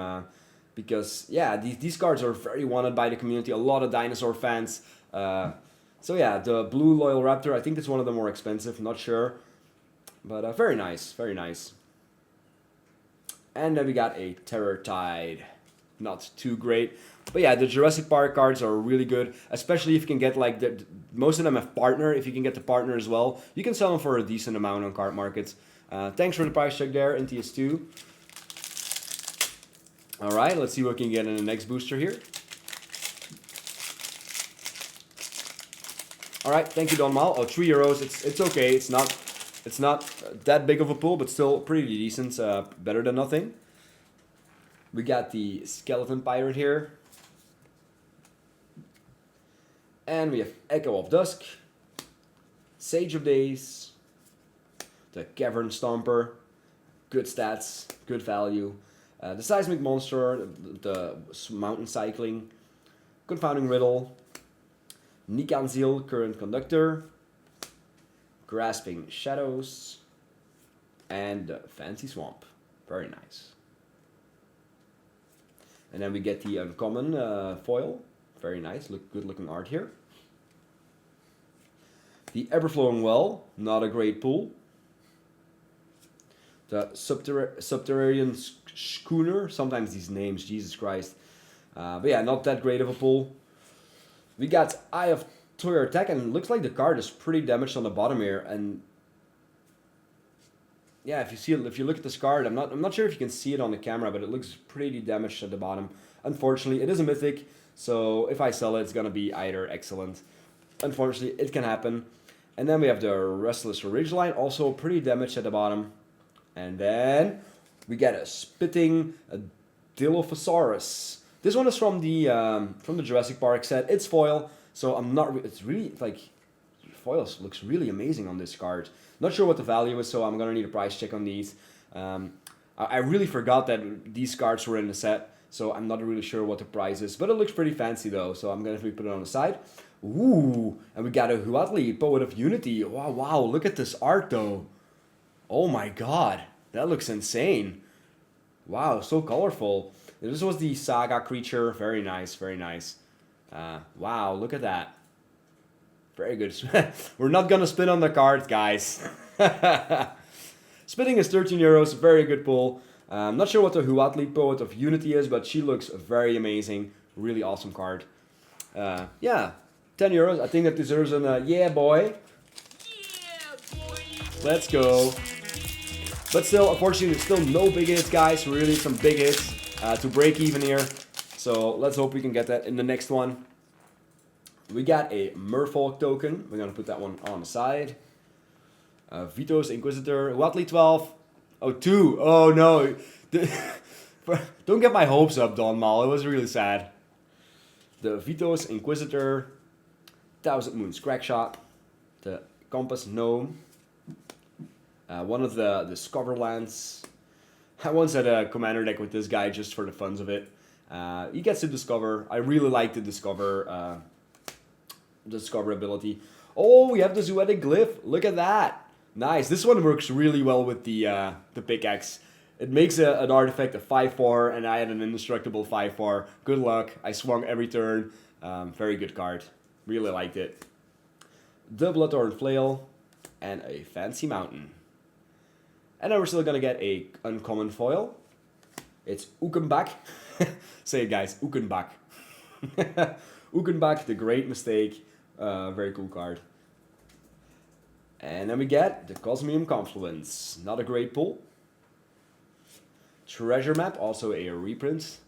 because, yeah, these cards are very wanted by the community, a lot of dinosaur fans. So, yeah, the Blue Loyal Raptor, I think it's one of the more expensive, not sure. But very nice, very nice. And then we got a Terror Tide. not too great. But yeah, the Jurassic Park cards are really good, especially if you can get like most of them have partner. If you can get the partner as well, you can sell them for a decent amount on card markets. Thanks for the price check there, NTS2. All right, let's see what we can get in the next booster here. All right, thank you, Don Mal. Oh, €3. It's okay. It's not that big of a pull, but still pretty decent. Better than nothing. We got the Skeleton Pirate here. And we have Echo of Dusk, Sage of Days, the Caverns Stomper, good stats, good value. The Seismic Monster, the Mountain Cycling, Confounding Riddle, Nikanzil, Current Conductor, Grasping Shadows, and the Fancy Swamp. Very nice. And then we get the uncommon foil. Very nice, good looking art here. The Everflowing Well, not a great pull. The Subterranean Schooner, sometimes these names, Jesus Christ. But yeah, not that great of a pull. We got Eye of Toyer Attack, and it looks like the card is pretty damaged on the bottom here. And yeah, if you look at this card, I'm not sure if you can see it on the camera, but it looks pretty damaged at the bottom. Unfortunately, it is a mythic, so if I sell it, it's gonna be either excellent. Unfortunately, it can happen. And then we have the Restless Ridgeline, also pretty damaged at the bottom. And then we get a Spitting Dilophosaurus. This one is from the Jurassic Park set. It's foil, so I'm not. It's really like foil looks really amazing on this card. Not sure what the value is, so I'm gonna need a price check on these. I really forgot that these cards were in the set, so I'm not really sure what the price is. But it looks pretty fancy though, so I'm gonna put it on the side. Ooh, and we got a Huatli, Poet of Unity. Wow, look at this art though. Oh my god, that looks insane. Wow, so colorful. This was the Saga creature. Very nice, very nice. Wow, look at that. Very good. We're not gonna spin on the cards, guys. Spinning is €13. Very good pull. I'm not sure what the Huatli Poet of Unity is, but she looks very amazing. Really awesome card. Yeah, €10. I think that deserves an yeah, boy. Yeah, boy. Let's go. But still, unfortunately, there's still no big hits, guys. We really need some big hits to break even here. So let's hope we can get that in the next one. We got a Merfolk token. We're going to put that one on the side. Vito's Inquisitor. Huatli 12. Oh, 2. Oh, no. Don't get my hopes up, Don Mal. It was really sad. The Vito's Inquisitor. Thousand Moons Crackshot. The Compass Gnome. One of the Discoverlands. I once had a commander deck with this guy just for the funs of it. He gets to discover. I really like the discover ability. Oh, we have the Zoetic Glyph. Look at that. Nice. This one works really well with the pickaxe. It makes an artifact a 5/4, and I had an indestructible 5/4. Good luck. I swung every turn. Very good card. Really liked it. The Bloodthorn Flail and a Fancy Mountain. And then we're still gonna get a uncommon foil. It's Ukenbak. Say it, guys. Ukenbak. Ukenbak, the Great Mistake. Very cool card. And then we get the Cosmium Confluence. Not a great pull. Treasure Map, also a reprint.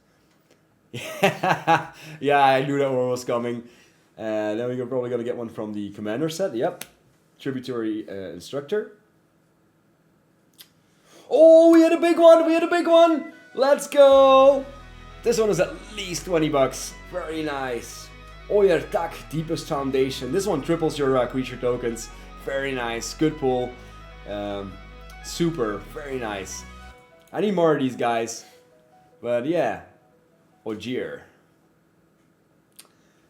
Yeah, I knew that one was coming. Then we're probably gonna get one from the Commander set. Yep. Tributary Instructor. Oh, we had a big one! We had a big one! Let's go! This one is at least $20. Very nice. Oyertak, Deepest Foundation. This one triples your creature tokens. Very nice. Good pull. Super. Very nice. I need more of these guys. But yeah. Ogier.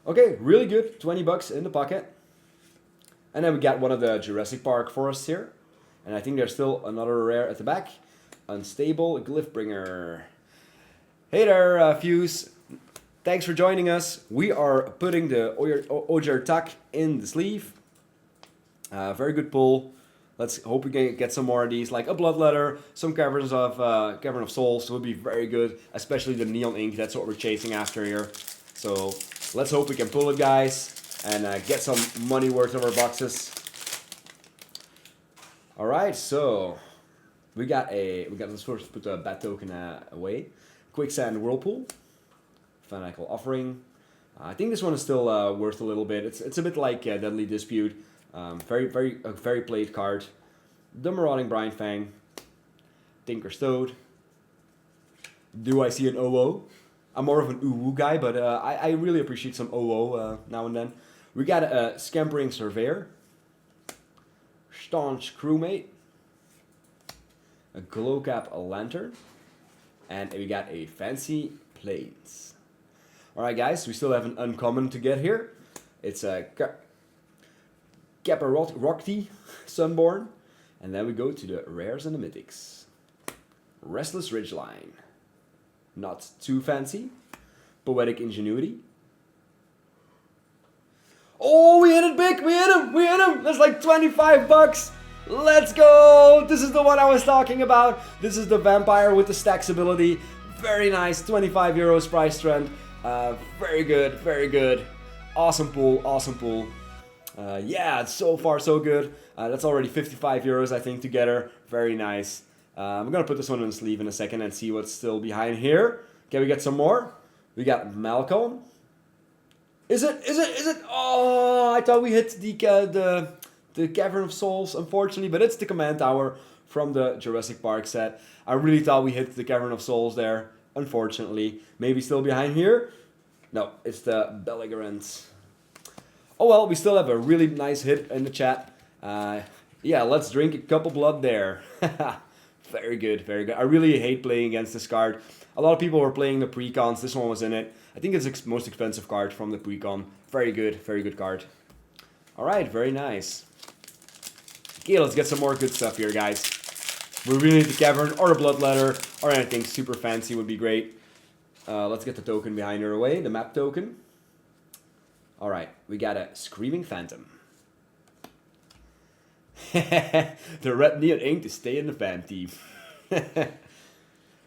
Okay, really good. $20 in the pocket. And then we got one of the Jurassic Park forests here. And I think there's still another rare at the back. Unstable Glyphbringer. Hey there, Fuse. Thanks for joining us. We are putting the Ogier Tak in the sleeve. Very good pull. Let's hope we can get some more of these, like a Bloodletter, some Caverns of Cavern of Souls would be very good, especially the Neon Ink. That's what we're chasing after here. So let's hope we can pull it, guys, and get some money worth of our boxes. All right, so we got let's first put the bat token away. Quicksand Whirlpool, Fanatical Offering. I think this one is still worth a little bit. It's a bit like Deadly Dispute. Very played card. The Marauding Brine Fang. Tinker's Toad. Do I see an OO? I'm more of an UWU guy, but I really appreciate some OO now and then. We got a Scampering Surveyor. Staunch Crewmate. A Glowcap Lantern. And we got a Fancy Plains. Alright guys, we still have an uncommon to get here. It's a Caparocti Sunborn. And then we go to the rares and the mythics. Restless Ridgeline. Not too fancy. Poetic Ingenuity. Oh, we hit it big! We hit him! That's like 25 bucks! Let's go! This is the one I was talking about. This is the Vampire with the stacks ability. Very nice, 25 euros price trend. Very good, very good. Awesome pool, awesome pool. Yeah, so far so good. That's already 55 euros, I think, together. Very nice. I'm gonna put this one on the sleeve in a second and see what's still behind here. Can we get some more? We got Malcolm. Is it? Oh, I thought we hit the Cavern of Souls, unfortunately, but it's the Command Tower from the Jurassic Park set. I really thought we hit the Cavern of Souls there, unfortunately. Maybe still behind here? No, it's the Belligerent. Oh well, we still have a really nice hit in the chat. Yeah, let's drink a cup of blood there. Very good, very good. I really hate playing against this card. A lot of people were playing the precons. This one was in it. I think it's the most expensive card from the precon. Very good card. Alright, very nice. Okay, let's get some more good stuff here, guys. We really need the Cavern or a Bloodletter or anything super fancy would be great. Let's get the token behind her away, the map token. Alright, we got a Screaming Phantom. The red neon ink to stay in the fan team.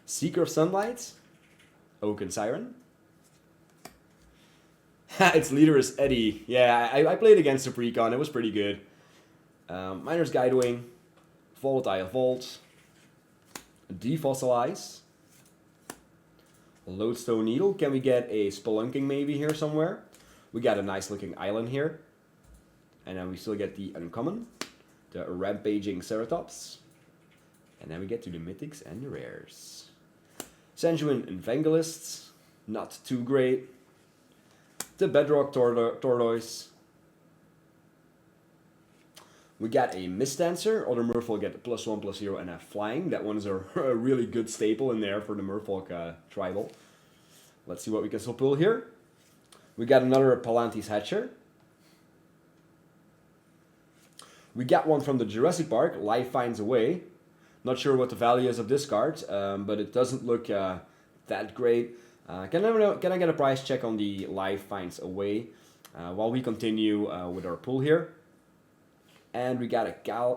Seeker of Sunlight. Oaken Siren. Its leader is Eddie. Yeah, I played against the precon. It was pretty good. Miner's Guidewing. Volatile Vault. Defossilize. Lodestone Needle. Can we get a Spelunking maybe here somewhere? We got a nice looking island here. And then we still get the uncommon. The Rampaging Ceratops. And then we get to the mythics and the rares. Sanguine Evangelist. Not too great. The Bedrock Tortoise. We got a Mist Dancer. Other Merfolk get the +1/+0 and a Flying. That one is a really good staple in there for the Merfolk tribal. Let's see what we can still pull here. We got another Palantis Hatcher. We got one from the Jurassic Park, Life Finds a Way. Not sure what the value is of this card, but it doesn't look that great. Can I get a price check on the Life Finds a Way while we continue with our pull here? And we got a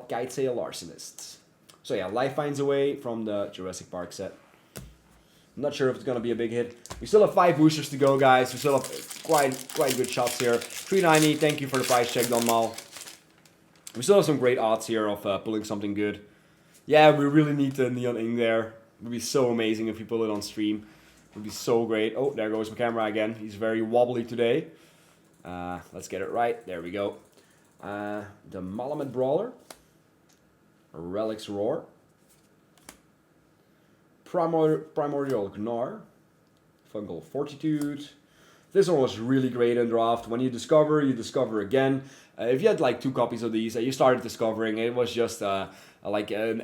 Guide Sail Arsonist. So yeah, Life Finds a Way from the Jurassic Park set. I'm not sure if it's going to be a big hit. We still have 5 boosters to go, guys. We still have quite good shots here. 390, thank you for the price check, Don Mal. We still have some great odds here of pulling something good. Yeah, we really need the Neon Ink there. It would be so amazing if we pull it on stream. It would be so great. Oh, there goes my camera again. He's very wobbly today. Let's get it right. There we go. The Malamet Brawler. Relic's Roar. Primordial Gnar. Fungal Fortitude. This one was really great in draft. When you discover again. If you had like 2 copies of these, you started discovering, it was just like an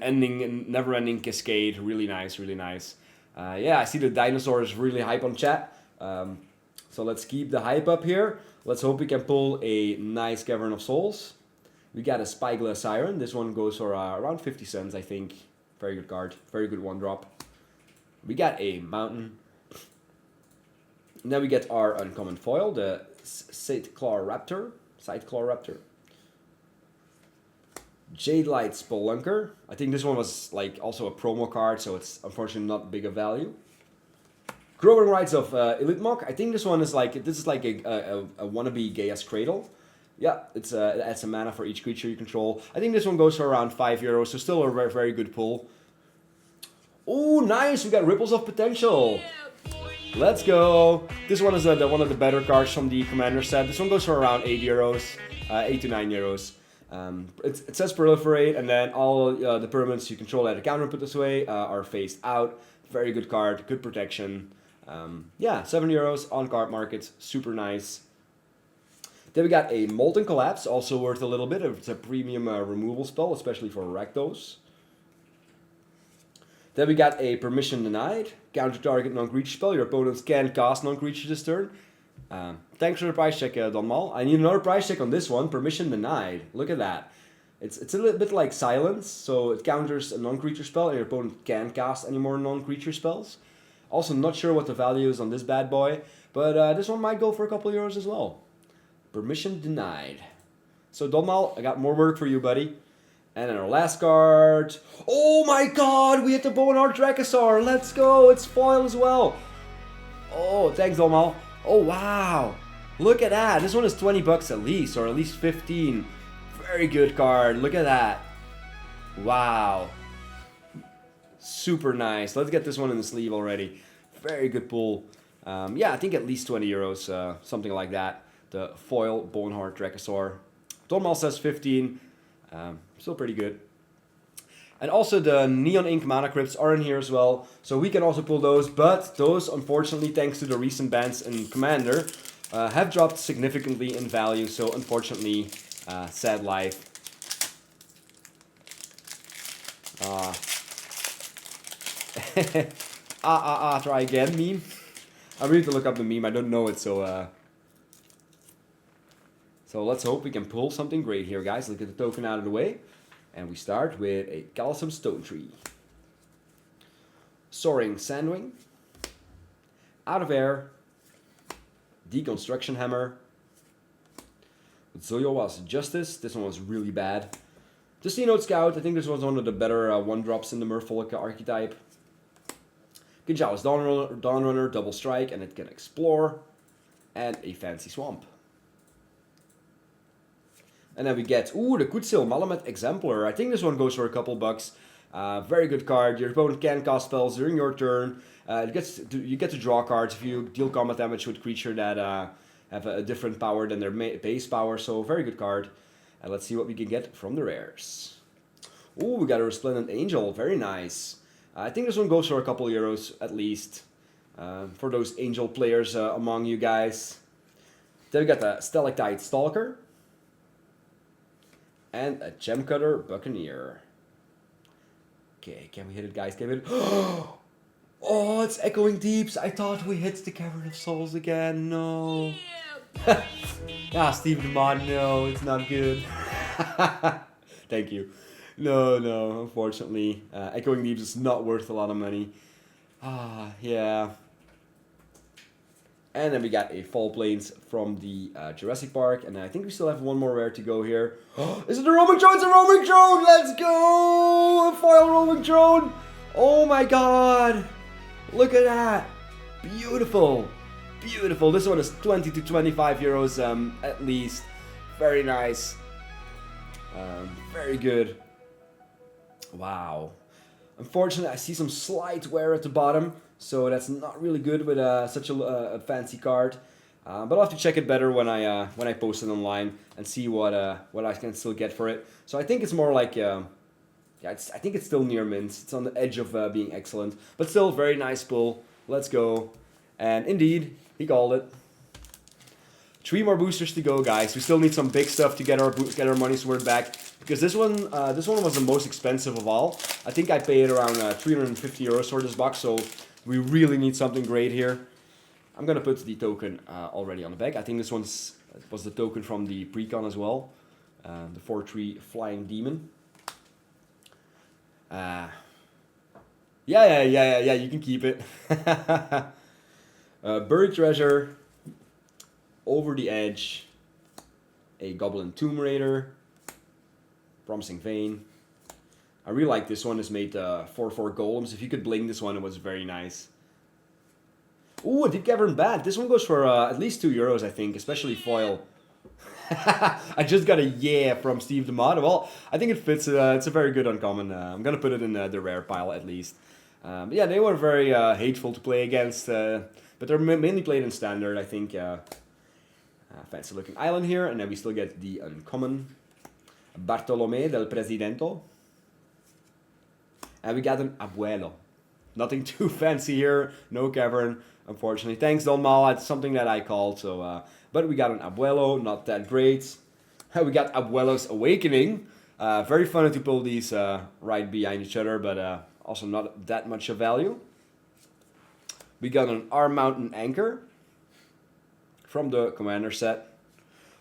never-ending cascade. Really nice, really nice. Yeah, I see the dinosaur is really hype on chat. So let's keep the hype up here. Let's hope we can pull a nice Cavern of Souls. We got a Spyglass Siren. This one goes for around 50 cents, I think. Very good card. Very good 1-drop. We got a Mountain. And then we get our uncommon foil, the Sightclaw Raptor. Jade Light Spelunker. I think this one was like also a promo card, so it's unfortunately not big of value. Growing Rights of Elite Mock. I think this one is like, this is like a wannabe Gaia's Cradle. Yeah, it adds a mana for each creature you control. I think this one goes for around €5, so still a very, very good pull. Oh, nice! We got Ripples of Potential. Let's go. This one is one of the better cards from the Commander set. This one goes for around €8, 8 to €9. It says Proliferate, and then all the permanents you control at a counter put this way are phased out. Very good card, good protection. Yeah, €7 on card market, super nice. Then we got a Molten Collapse, also worth a little bit. It's a premium removal spell, especially for Rakdos. Then we got a Permission Denied. Counter target non-creature spell. Your opponents can cast non-creature this turn. Thanks for the price check, Donmal. I need another price check on this one. Permission Denied. Look at that. It's a little bit like Silence, so it counters a non-creature spell, and your opponent can't cast any more non-creature spells. Also, not sure what the value is on this bad boy, but this one might go for a couple euros as well. Permission Denied. So, Donmal, I got more work for you, buddy. And then our last card. Oh my god, we hit the Boneheart Dracosaur. Let's go. It's foil as well. Oh, thanks, Donmal. Oh, wow. Look at that. This one is $20 at least, or at least 15. Very good card. Look at that. Wow. Super nice. Let's get this one in the sleeve already. Very good pull. Yeah, I think at least €20, something like that. The foil Boneheart Dracosaur. Donmal says 15. Still pretty good. And also the Neon Ink Mana Crypts are in here as well. So we can also pull those. But those, unfortunately, thanks to the recent bans in Commander, have dropped significantly in value. So unfortunately, sad life. Try again meme. I really have to look up the meme. I don't know it, so let's hope we can pull something great here, guys. Let's get the token out of the way. And we start with a Callous Stone Tree. Soaring Sandwing. Out of Air. Deconstruction Hammer. Zoyowa's Justice. This one was really bad. Just Note Scout. I think this was one of the better one-drops in the Merfolk archetype. Kinjawa's Dawnrunner, Double Strike, and it can explore. And a Fancy Swamp. And then we get, the Kutsil Malamet Exemplar. I think this one goes for a couple bucks. Very good card. Your opponent can cast spells during your turn. You get to draw cards if you deal combat damage with creature that have a different power than their base power. So very good card. And let's see what we can get from the rares. Ooh, we got a Resplendent Angel. Very nice. I think this one goes for a couple euros at least. For those angel players among you guys. Then we got the Stalactite Stalker. And a Gem Cutter Buccaneer. Okay, can we hit it, guys? Can we hit it? Oh, it's Echoing Deeps. I thought we hit the Cavern of Souls again. No. Steve the Mod, no, it's not good. Thank you. No, unfortunately. Echoing Deeps is not worth a lot of money. Yeah. And then we got a Fall Plains from the Jurassic Park. And I think we still have one more rare to go here. Is it the Roaming Drone? It's a Roaming Drone! Let's go! A foil Roaming Drone! Oh my god! Look at that! Beautiful! Beautiful. This one is 20 to 25 euros at least. Very nice. Very good. Wow. Unfortunately, I see some slight wear at the bottom. So that's not really good with such a fancy card, but I'll have to check it better when I post it online and see what I can still get for it. So I think it's more like I think it's still near mint. It's on the edge of being excellent, but still very nice pull. Let's go, and indeed he called it. 3 more boosters to go, guys. We still need some big stuff to get our money's worth back. Because this one was the most expensive of all. I think I paid around 350 euros for this box, so we really need something great here. I'm gonna put the token already on the back. I think this was the token from the Precon as well. The 4/3 Flying Demon. Yeah, you can keep it. Buried Treasure. Over the Edge. A Goblin Tomb Raider. Promising Vein. I really like this one. It's made 4/4 golems. If you could bling this one, it was very nice. Ooh, a Deep Cavern Bat. This one goes for at least €2, I think, especially foil. I just got a yeah from Steve the Mod. Well, I think it fits. It's a very good uncommon. I'm going to put it in the rare pile at least. Yeah, they were very hateful to play against, but they're mainly played in standard, I think. Fancy looking island here, and then we still get the uncommon. Bartolomé del Presidento. And we got an Abuelo. Nothing too fancy here. No Cavern, unfortunately. Thanks, Don Mal. It's something that I called. So, but we got an Abuelo. Not that great. We got Abuelo's Awakening. Very funny to pull these right behind each other, but also not that much of value. We got an Arm Mountain Anchor from the Commander set.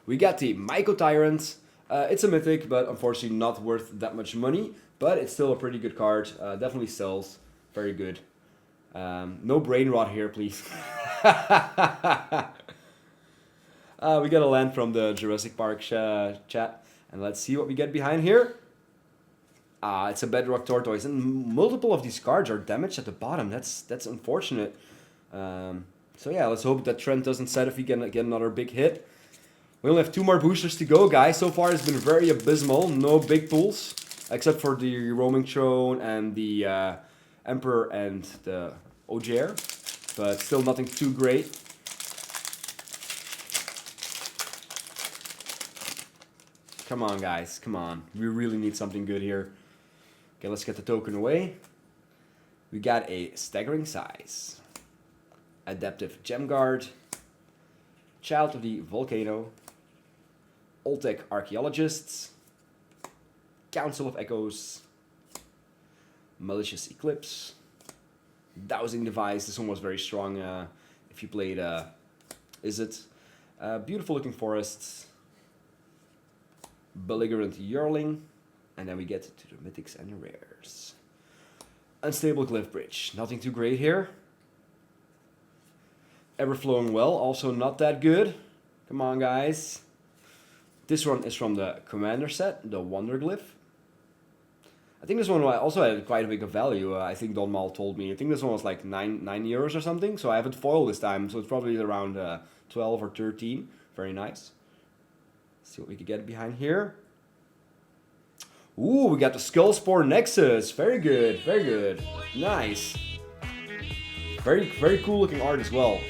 We got the Myco Tyrant. It's a mythic, but unfortunately not worth that much money. But it's still a pretty good card. Definitely sells. Very good. No brain rot here, please. We got a land from the Jurassic Park chat. And let's see what we get behind here. It's a Bedrock Tortoise. And multiple of these cards are damaged at the bottom. That's unfortunate. So yeah, let's hope that trend doesn't set if we get another big hit. We only have 2 more boosters to go, guys. So far it's been very abysmal. No big pulls. Except for the Roaming Throne and the Emperor and the Ogier. But still nothing too great. Come on, guys. Come on. We really need something good here. Okay, let's get the token away. We got a Staggering Size. Adaptive Gem Guard. Child of the Volcano. Oltec Archaeologists. Council of Echoes. Malicious Eclipse. Dowsing Device. This one was very strong if you played Izzet. Beautiful looking forests. Belligerent Yearling. And then we get to the mythics and the rares. Unstable Glyph Bridge. Nothing too great here. Everflowing Well. Also not that good. Come on, guys. This one is from the Commander set. The Wonder Glyph. I think this one also had quite a big value. I think Don Mal told me. I think this one was like €9 or something. So I have it foiled this time. So it's probably around 12 or 13. Very nice. Let's see what we can get behind here. Ooh, we got the Skullspore Nexus. Very good. Very good. Nice. Very, very cool looking art as well.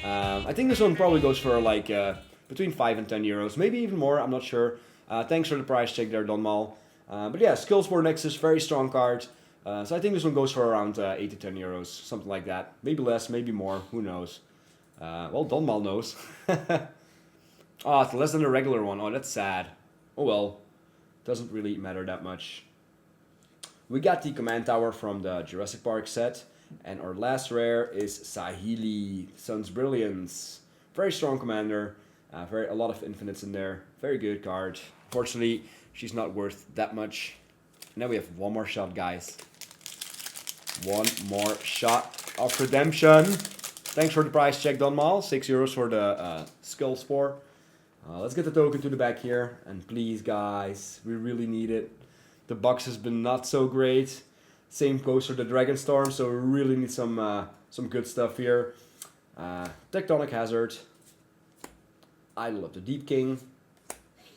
I think this one probably goes for like between 5 and 10 euros. Maybe even more. I'm not sure. Thanks for the price check there, Don Mal. But yeah, Skullspore Nexus, very strong card. So I think this one goes for around 8 to 10 euros, something like that. Maybe less, maybe more, who knows. Well, Don Mal knows. Oh, it's less than a regular one. Oh, that's sad. Oh well, doesn't really matter that much. We got the Command Tower from the Jurassic Park set. And our last rare is Sahili, Sun's Brilliance. Very strong commander. A lot of infinites in there. Very good card. Unfortunately, she's not worth that much. Now we have one more shot, guys. One more shot of redemption. Thanks for the price check, Don Mal. €6 for the Skullspore. Let's get the token to the back here. And please, guys, we really need it. The box has been not so great. Same goes for the Dragonstorm, so we really need some good stuff here. Tectonic Hazard. Idol of the Deep King.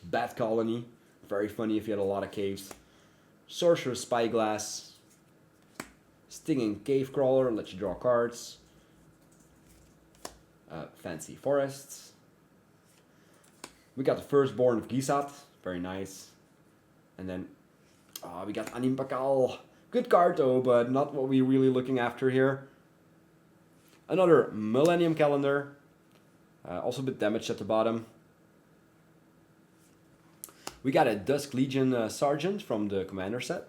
Bat Colony. Very funny if you had a lot of caves. Sorcerer's Spyglass. Stinging Cave Crawler, let you draw cards. Fancy Forests. We got the Firstborn of Gisat, very nice. And then we got Animpakal. Good card though, but not what we're really looking after here. Another Millennium Calendar. Also a bit damaged at the bottom. We got a Dusk Legion Sergeant from the Commander set.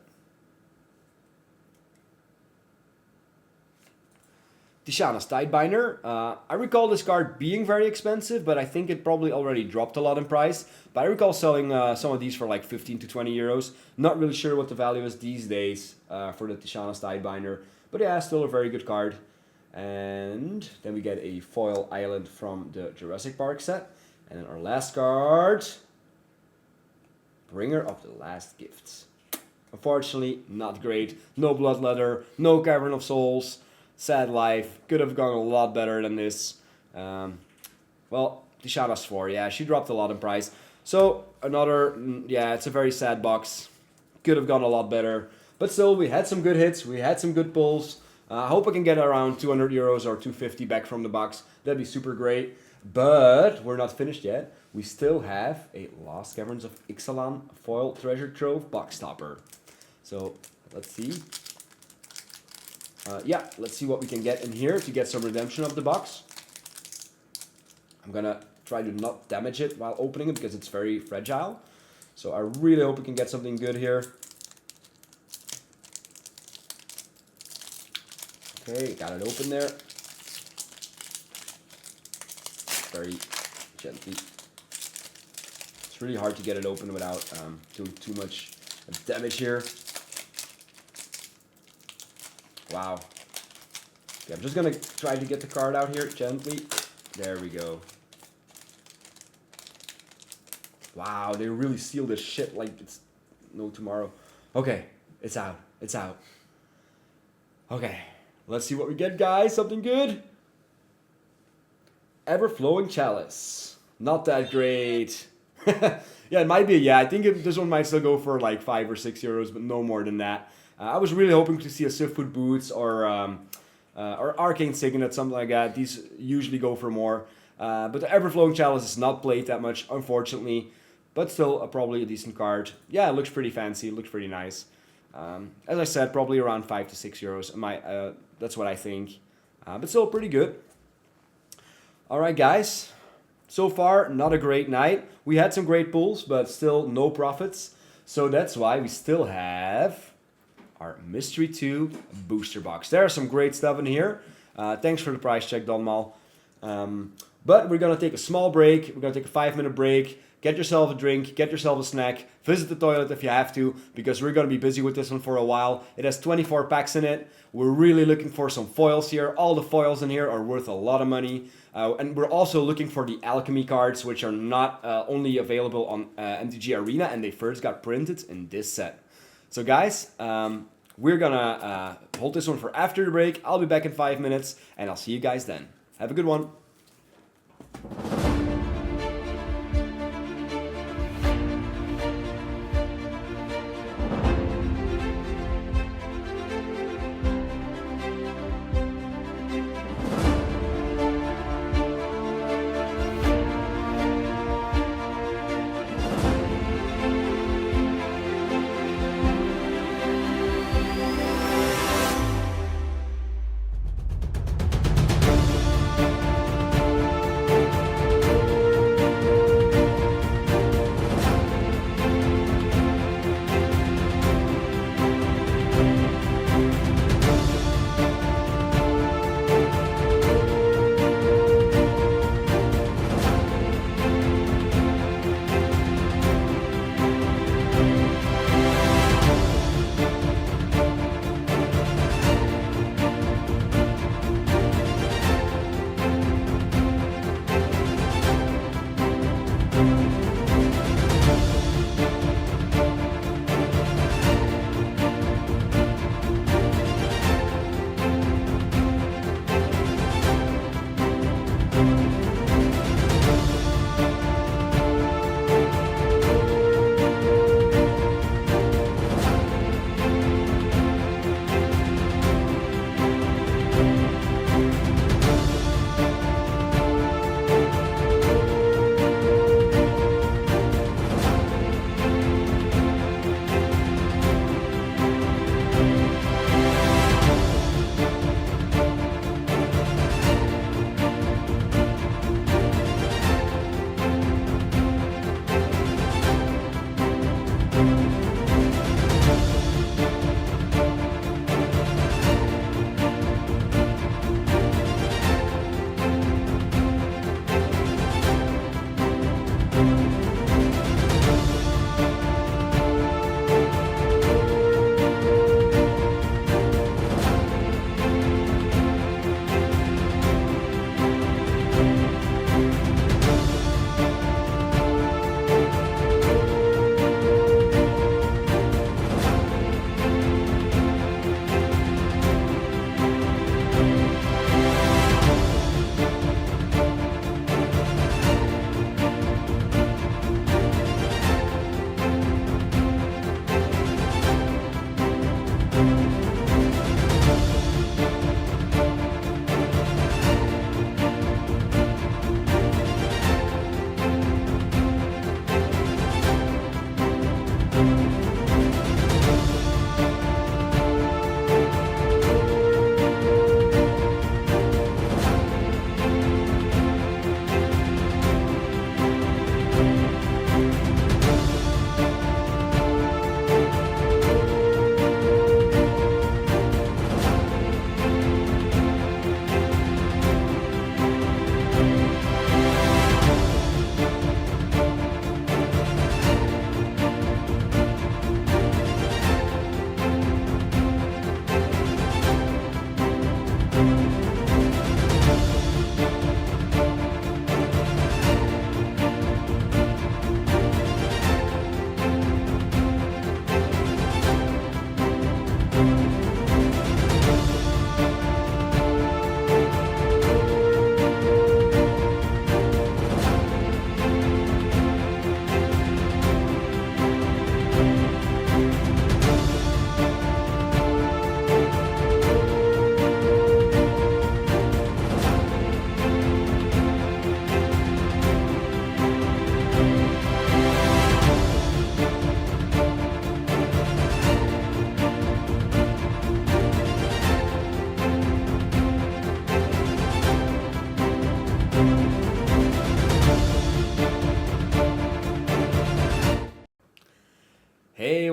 Tishana's Tidebinder. I recall this card being very expensive, but I think it probably already dropped a lot in price. But I recall selling some of these for like 15 to 20 euros. Not really sure what the value is these days for the Tishana's Tidebinder. But yeah, still a very good card. And then we get a foil island from the Jurassic Park set. And then our last card. Bringer of the Last Gifts. Unfortunately, not great. No Bloodletter, no Cavern of Souls. Sad life. Could have gone a lot better than this. Well, the Shadows 4, yeah, she dropped a lot in price. So, another, yeah, it's a very sad box. Could have gone a lot better. But still, we had some good hits. We had some good pulls. I hope I can get around 200 euros or 250 back from the box. That'd be super great. But we're not finished yet. We still have a Lost Caverns of Ixalan foil treasure trove box topper. So, let's see. Yeah, let's see what we can get in here to get some redemption of the box. I'm gonna try to not damage it while opening it because it's very fragile. So I really hope we can get something good here. Okay, got it open there. Very gently. It's really hard to get it open without doing too much damage here. Wow. Okay, I'm just gonna try to get the card out here gently. There we go. Wow, they really seal this shit like it's no tomorrow. Okay, it's out. It's out. Okay, let's see what we get, guys. Something good. Ever-flowing chalice. Not that great. Yeah, it might be. Yeah, I think this one might still go for like 5 or 6 euros, but no more than that. I was really hoping to see a Swiftfoot Boots or Arcane Signet, something like that. These usually go for more. But the Ever-Flowing Chalice is not played that much, unfortunately. But still, probably a decent card. Yeah, it looks pretty fancy. It looks pretty nice. As I said, probably around 5 to 6 euros. That's what I think. But still pretty good. Alright, guys. So far, not a great night. We had some great pulls, but still no profits. So that's why we still have our Mystery 2 booster box. There are some great stuff in here. Thanks for the price check, Donmal. But we're going to take a small break. We're going to take a 5-minute break. Get yourself a drink. Get yourself a snack. Visit the toilet if you have to, because we're going to be busy with this one for a while. It has 24 packs in it. We're really looking for some foils here. All the foils in here are worth a lot of money. And we're also looking for the alchemy cards, which are not only available on MTG Arena, and they first got printed in this set. So guys, we're gonna hold this one for after the break. I'll be back in 5 minutes, and I'll see you guys then. Have a good one.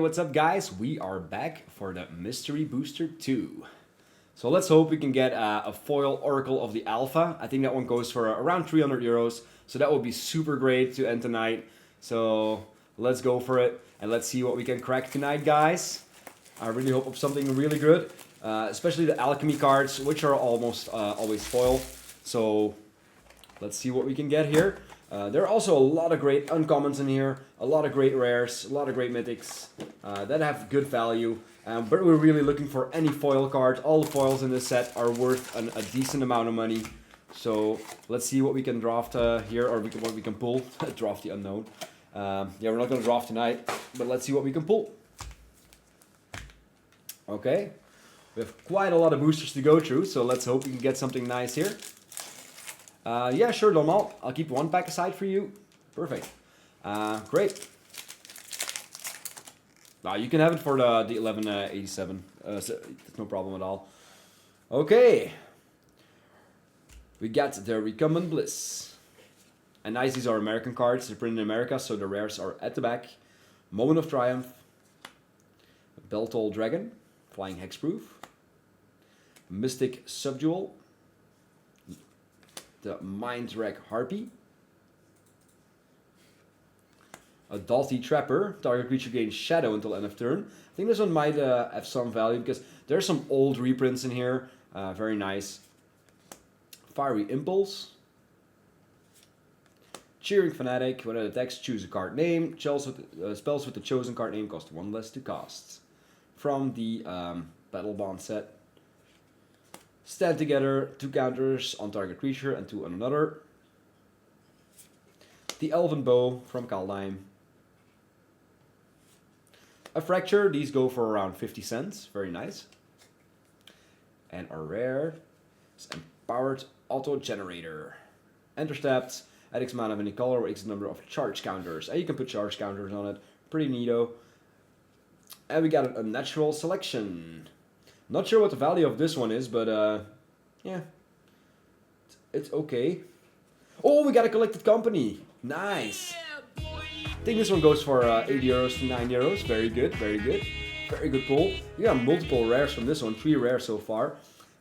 what's up guys? We are back for the Mystery Booster 2. So let's hope we can get a foil Oracle of the Alpha. I think that one goes for around 300 euros. So that would be super great to end tonight. So let's go for it and let's see what we can crack tonight, guys. I really hope of something really good. Especially the alchemy cards, which are almost always foil. So let's see what we can get here. There are also a lot of great uncommons in here, a lot of great rares, a lot of great mythics that have good value. But we're really looking for any foil cards. All the foils in this set are worth a decent amount of money. So let's see what we can draft here, or what we can pull. Draft the unknown. Yeah, we're not going to draft tonight, but let's see what we can pull. Okay, we have quite a lot of boosters to go through, so let's hope we can get something nice here. Yeah, sure, Donald. I'll keep one pack aside for you. Perfect. Great. You can have it for the 1187. So it's no problem at all. Okay. We got the Recumbent Bliss. And nice, these are American cards. They're printed in America, so the rares are at the back. Moment of Triumph. Beltol Dragon. Flying Hexproof. Mystic Subdual. The Mindwreck Harpy. A Dalty Trapper. Target creature gains Shadow until end of turn. I think this one might have some value because there's some old reprints in here. Very nice. Fiery Impulse. Cheering Fanatic. When it attacks, choose a card name. Spells with the chosen card name cost 1 less to cast. From the Battle Bond set. Stand together, 2 counters on target creature and 2 on another. The Elven Bow from Kaldheim. A Fracture, these go for around 50 cents, very nice. And our rare is Empowered Auto Generator. Enter steps, add X mana of any color or X number of charge counters. And you can put charge counters on it, pretty neato. And we got an Unnatural Selection. Not sure what the value of this one is, but yeah, it's okay. Oh, we got a collected company. Nice. Yeah, I think this one goes for 8 euros to 9 euros. Very good, very good. Very good pull. We got multiple rares from this one, 3 rares so far.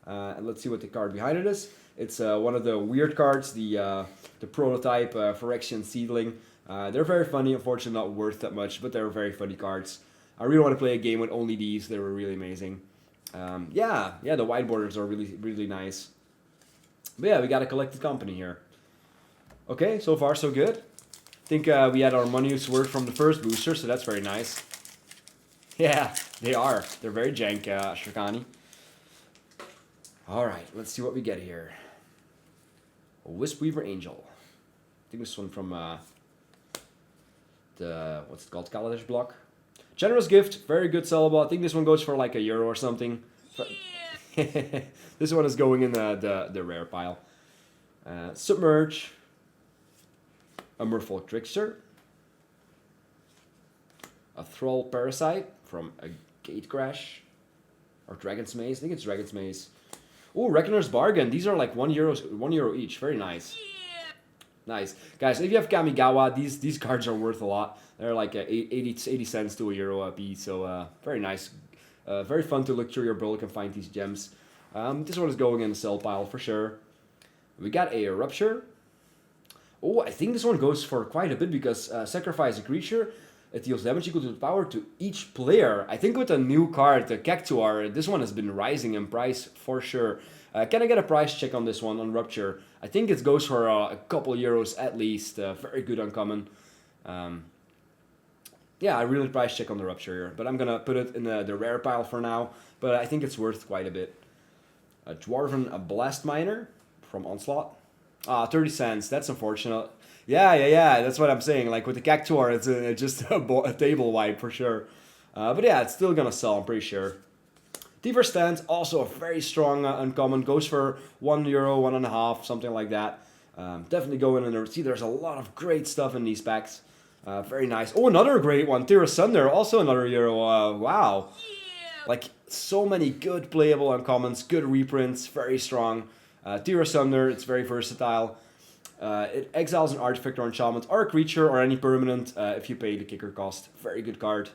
And let's see what the card behind it is. It's one of the weird cards, the prototype Phyrexian Seedling. They're very funny, unfortunately not worth that much, but they're very funny cards. I really want to play a game with only these. They were really amazing. Yeah, the white borders are really nice. But yeah, we got a collected company here. Okay, so far so good. I think we had our money's worth from the first booster, so that's very nice. Yeah, they are. They're very jank, Shirkani. Alright, let's see what we get here. A Wisp-Weaver Angel. I think this one from the, what's it called, Kaladesh block. Generous Gift, very good sellable. I think this one goes for like €1 or something. Yeah. This one is going in the rare pile. Submerge. A Merfolk Trickster. A Thrall Parasite from a Gate Crash. Or Dragon's Maze. I think it's Dragon's Maze. Oh, Reckoner's Bargain. These are like €1 each. Very nice. Nice. Guys, if you have Kamigawa, these cards are worth a lot. They're like 80 cents to €1 a piece, so very nice. Very fun to look through your bulk and find these gems. This one is going in the sell pile for sure. We got a Rupture. Oh, I think this one goes for quite a bit because sacrifice a creature. It deals damage equal to the power to each player. I think with a new card, the Cactuar, this one has been rising in price for sure. Can I get a price check on this one, on Rupture? I think it goes for a couple euros at least. Very good uncommon. Yeah, I really price check on the Rupture here. But I'm going to put it in the rare pile for now. But I think it's worth quite a bit. A Dwarven Blast Miner from Onslaught. 30 cents. That's unfortunate. Yeah. That's what I'm saying. Like with the Cactuar, it's just a table wipe for sure. But yeah, it's still going to sell, I'm pretty sure. Tiver Stand, also a very strong uncommon. Goes for €1, €1.50, something like that. Definitely go in and see there's a lot of great stuff in these packs. Very nice. Oh, another great one. Tira Sunder, also another euro. Wow. Yeah. Like so many good playable uncommons, good reprints, very strong. Tira Sunder, it's very versatile. It exiles an artifact or enchantment or a creature or any permanent if you pay the kicker cost. Very good card.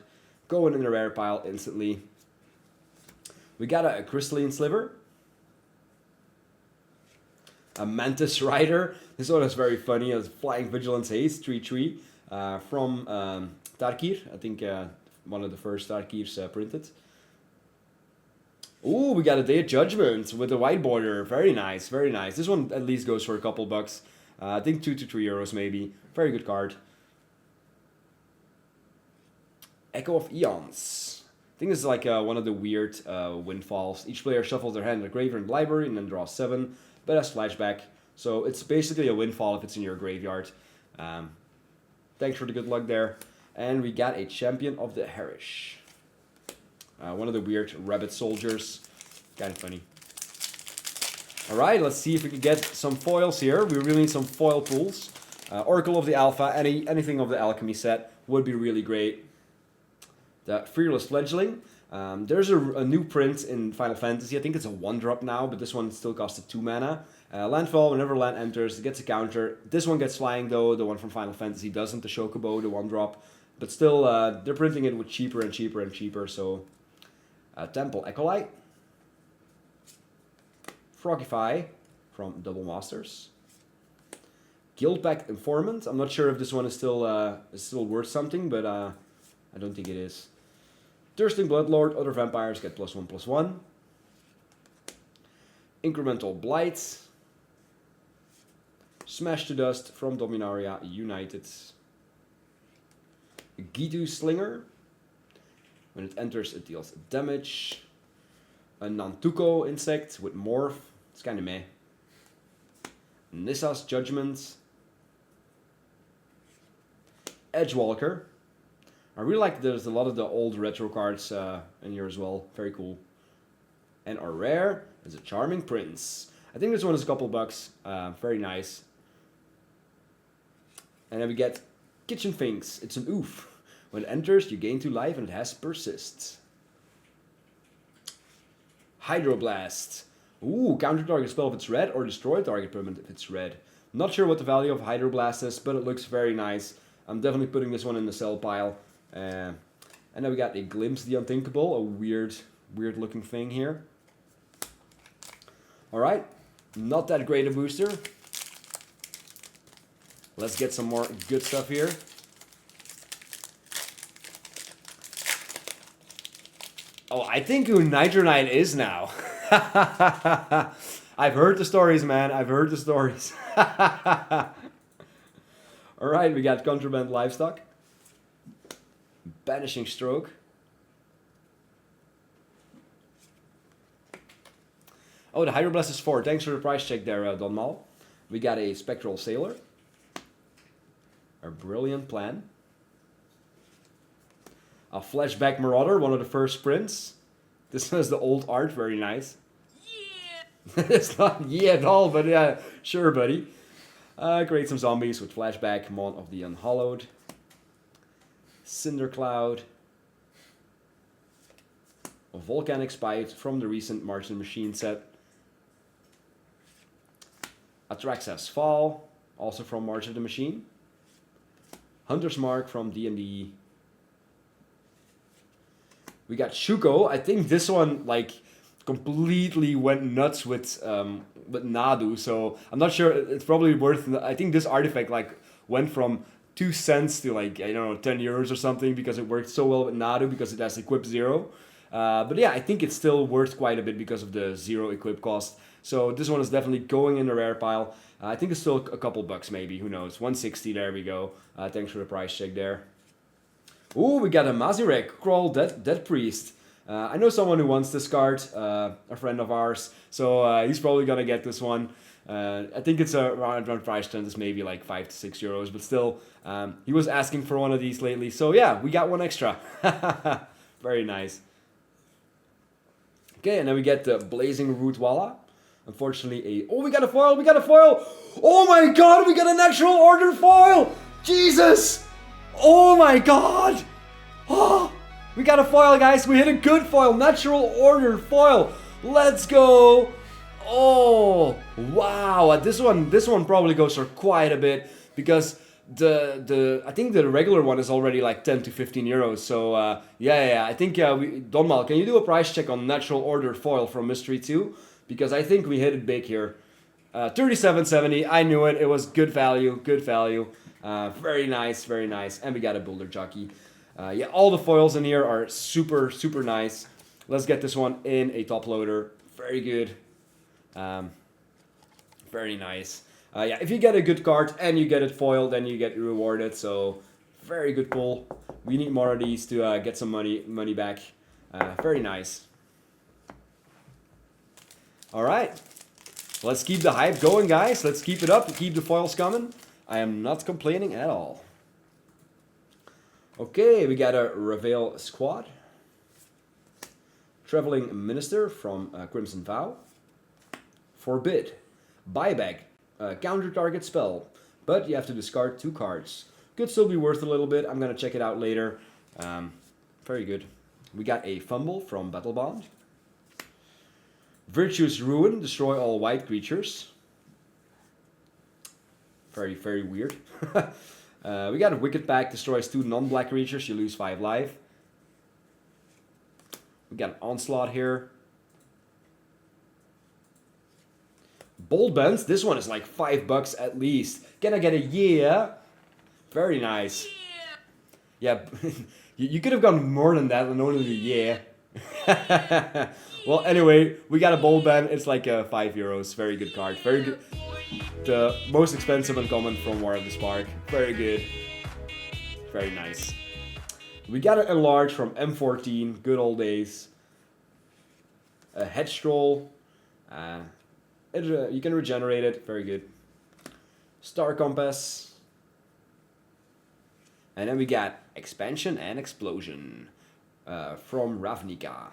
Going in the rare pile instantly. We got a Crystalline Sliver. A Mantis Rider. This one is very funny. It's Flying Vigilance Haste, 3/3. From Tarkir. I think one of the first Tarkirs printed. Ooh, we got a Day of Judgment with a white border. Very nice, very nice. This one at least goes for a couple bucks. I think 2 to 3 euros maybe. Very good card. Echo of Eons. I think this is like one of the weird windfalls. Each player shuffles their hand in the graveyard and library and then draws 7. But has flashback. So it's basically a windfall if it's in your graveyard. Thanks for the good luck there. And we got a Champion of the Harish. One of the weird rabbit soldiers. Kind of funny. Alright, let's see if we can get some foils here. We really need some foil pools. Oracle of the Alpha, anything of the Alchemy set would be really great. The Fearless Fledgling. There's a new print in Final Fantasy. I think it's a 1-drop now, but this one still costs 2 mana. Landfall, whenever land enters, it gets a counter. This one gets flying though, the one from Final Fantasy doesn't, the Chocobo, the 1-drop. But still, they're printing it with cheaper and cheaper and cheaper, so... Temple Acolyte. Frogify from Double Masters. Guildpact Informant. I'm not sure if this one is still worth something, but I don't think it is. Thirsting Bloodlord. Other vampires get +1/+1. Incremental Blight. Smash to Dust from Dominaria United. Gitu Slinger. When it enters, it deals damage. A Nantuko insect with Morph. It's kind of meh. Nissa's Judgment. Edgewalker. I really like there's a lot of the old retro cards in here as well. Very cool. And our rare is a Charming Prince. I think this one is a couple bucks. Very nice. And then we get Kitchen Finks. It's an oof. When it enters, you gain 2 life and it has Persist. Hydroblast. Ooh, counter target spell if it's red or destroy target permanent if it's red. Not sure what the value of Hydroblast is, but it looks very nice. I'm definitely putting this one in the sell pile. And then we got a Glimpse of the Unthinkable, a weird looking thing here. Alright, not that great a booster. Let's get some more good stuff here. Oh, I think who Nitro Knight is now. I've heard the stories, man. I've heard the stories. Alright, we got Contraband Livestock. Banishing Stroke. Oh, the Hydroblast is 4. Thanks for the price check there, Don Mal. We got a Spectral Sailor. A Brilliant Plan. A Flashback Marauder, one of the first prints. This is the old art, very nice. Yeah! It's not yeah at all, but yeah, sure, buddy. Create some zombies with Flashback, Mon of the Unhallowed. Cindercloud. A Volcanic Spite from the recent March of the Machine set. Atraxas Fall, also from March of the Machine. Hunter's Mark from D&D. We got Shuko. I think this one like completely went nuts with Nadu, so I'm not sure it's probably worth. I think this artifact like went from 2 cents to like, I don't know, 10 euros or something because it worked so well with Nadu because it has equip 0. But yeah, I think it's still worth quite a bit because of the 0 equip cost. So this one is definitely going in the rare pile. I think it's still a couple bucks maybe, who knows. 160, there we go. Thanks for the price check there. Ooh, we got a Mazirek, Crawl Dead Priest. I know someone who wants this card, a friend of ours, so he's probably gonna get this one. I think it's around price trend is maybe like 5 to 6 euros, but still, he was asking for one of these lately, so yeah, we got one extra. Very nice. Okay, and then we get the Blazing Rootwalla. Unfortunately, oh, we got a foil! We got a foil! Oh my god, we got a natural order foil! Jesus! Oh my god! Oh, we got a foil, guys. We hit a good foil. Natural order foil. Let's go. Oh, wow. This one probably goes for quite a bit because I think the regular one is already like 10 to 15 euros. So yeah. I think Donmal, can you do a price check on natural order foil from Mystery 2? Because I think we hit it big here. 37.70. I knew it. It was good value. Good value. Very nice. Very nice. And we got a Boulder Jockey. Yeah, all the foils in here are super, super nice. Let's get this one in a top loader. Very good. Very nice. Yeah, if you get a good card and you get it foiled, then you get rewarded. So, very good pull. We need more of these to get some money back. Very nice. All right. Let's keep the hype going, guys. Let's keep it up. Keep the foils coming. I am not complaining at all. Okay, we got a Reveal Squad. Traveling Minister from Crimson Vow. Forbid. Buyback. Counter target spell. But you have to discard 2 cards. Could still be worth a little bit. I'm going to check it out later. Very good. We got a Fumble from Battle Bond. Virtuous Ruin. Destroy all white creatures. Very, very weird. We got a Wicked Pact. Destroys 2 non-black creatures. You lose 5 life. We got an Onslaught here. Bold Bends. This one is like $5 at least. Can I get a yeah? Very nice. Yeah, you could have gone more than that and only yeah. Well, anyway, we got a Bold Bend. It's like 5 euros. Very good card. Very good. The most expensive uncommon from War of the Spark. Very good. Very nice. We got an Enlarge from M14. Good old days. A Headstroll. You can regenerate it. Very good. Star Compass. And then we got Expansion and Explosion from Ravnica.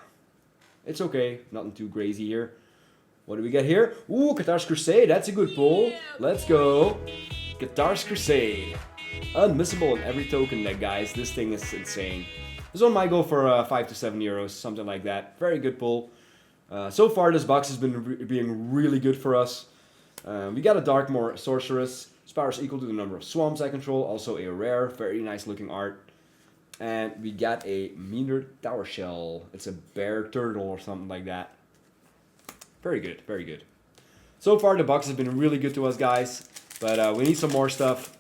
It's okay. Nothing too crazy here. What do we get here? Ooh, Catar's Crusade. That's a good pull. Let's go. Catar's Crusade. Unmissable in every token deck, guys. This thing is insane. This one might go for 5 to 7 euros. Something like that. Very good pull. So far, this box has been being really good for us. We got a Darkmoor Sorceress. Its power is equal to the number of swamps I control. Also a rare. Very nice looking art. And we got a Meaner Tower Shell. It's a bear turtle or something like that. Very good, very good. So far, the box has been really good to us, guys. But we need some more stuff.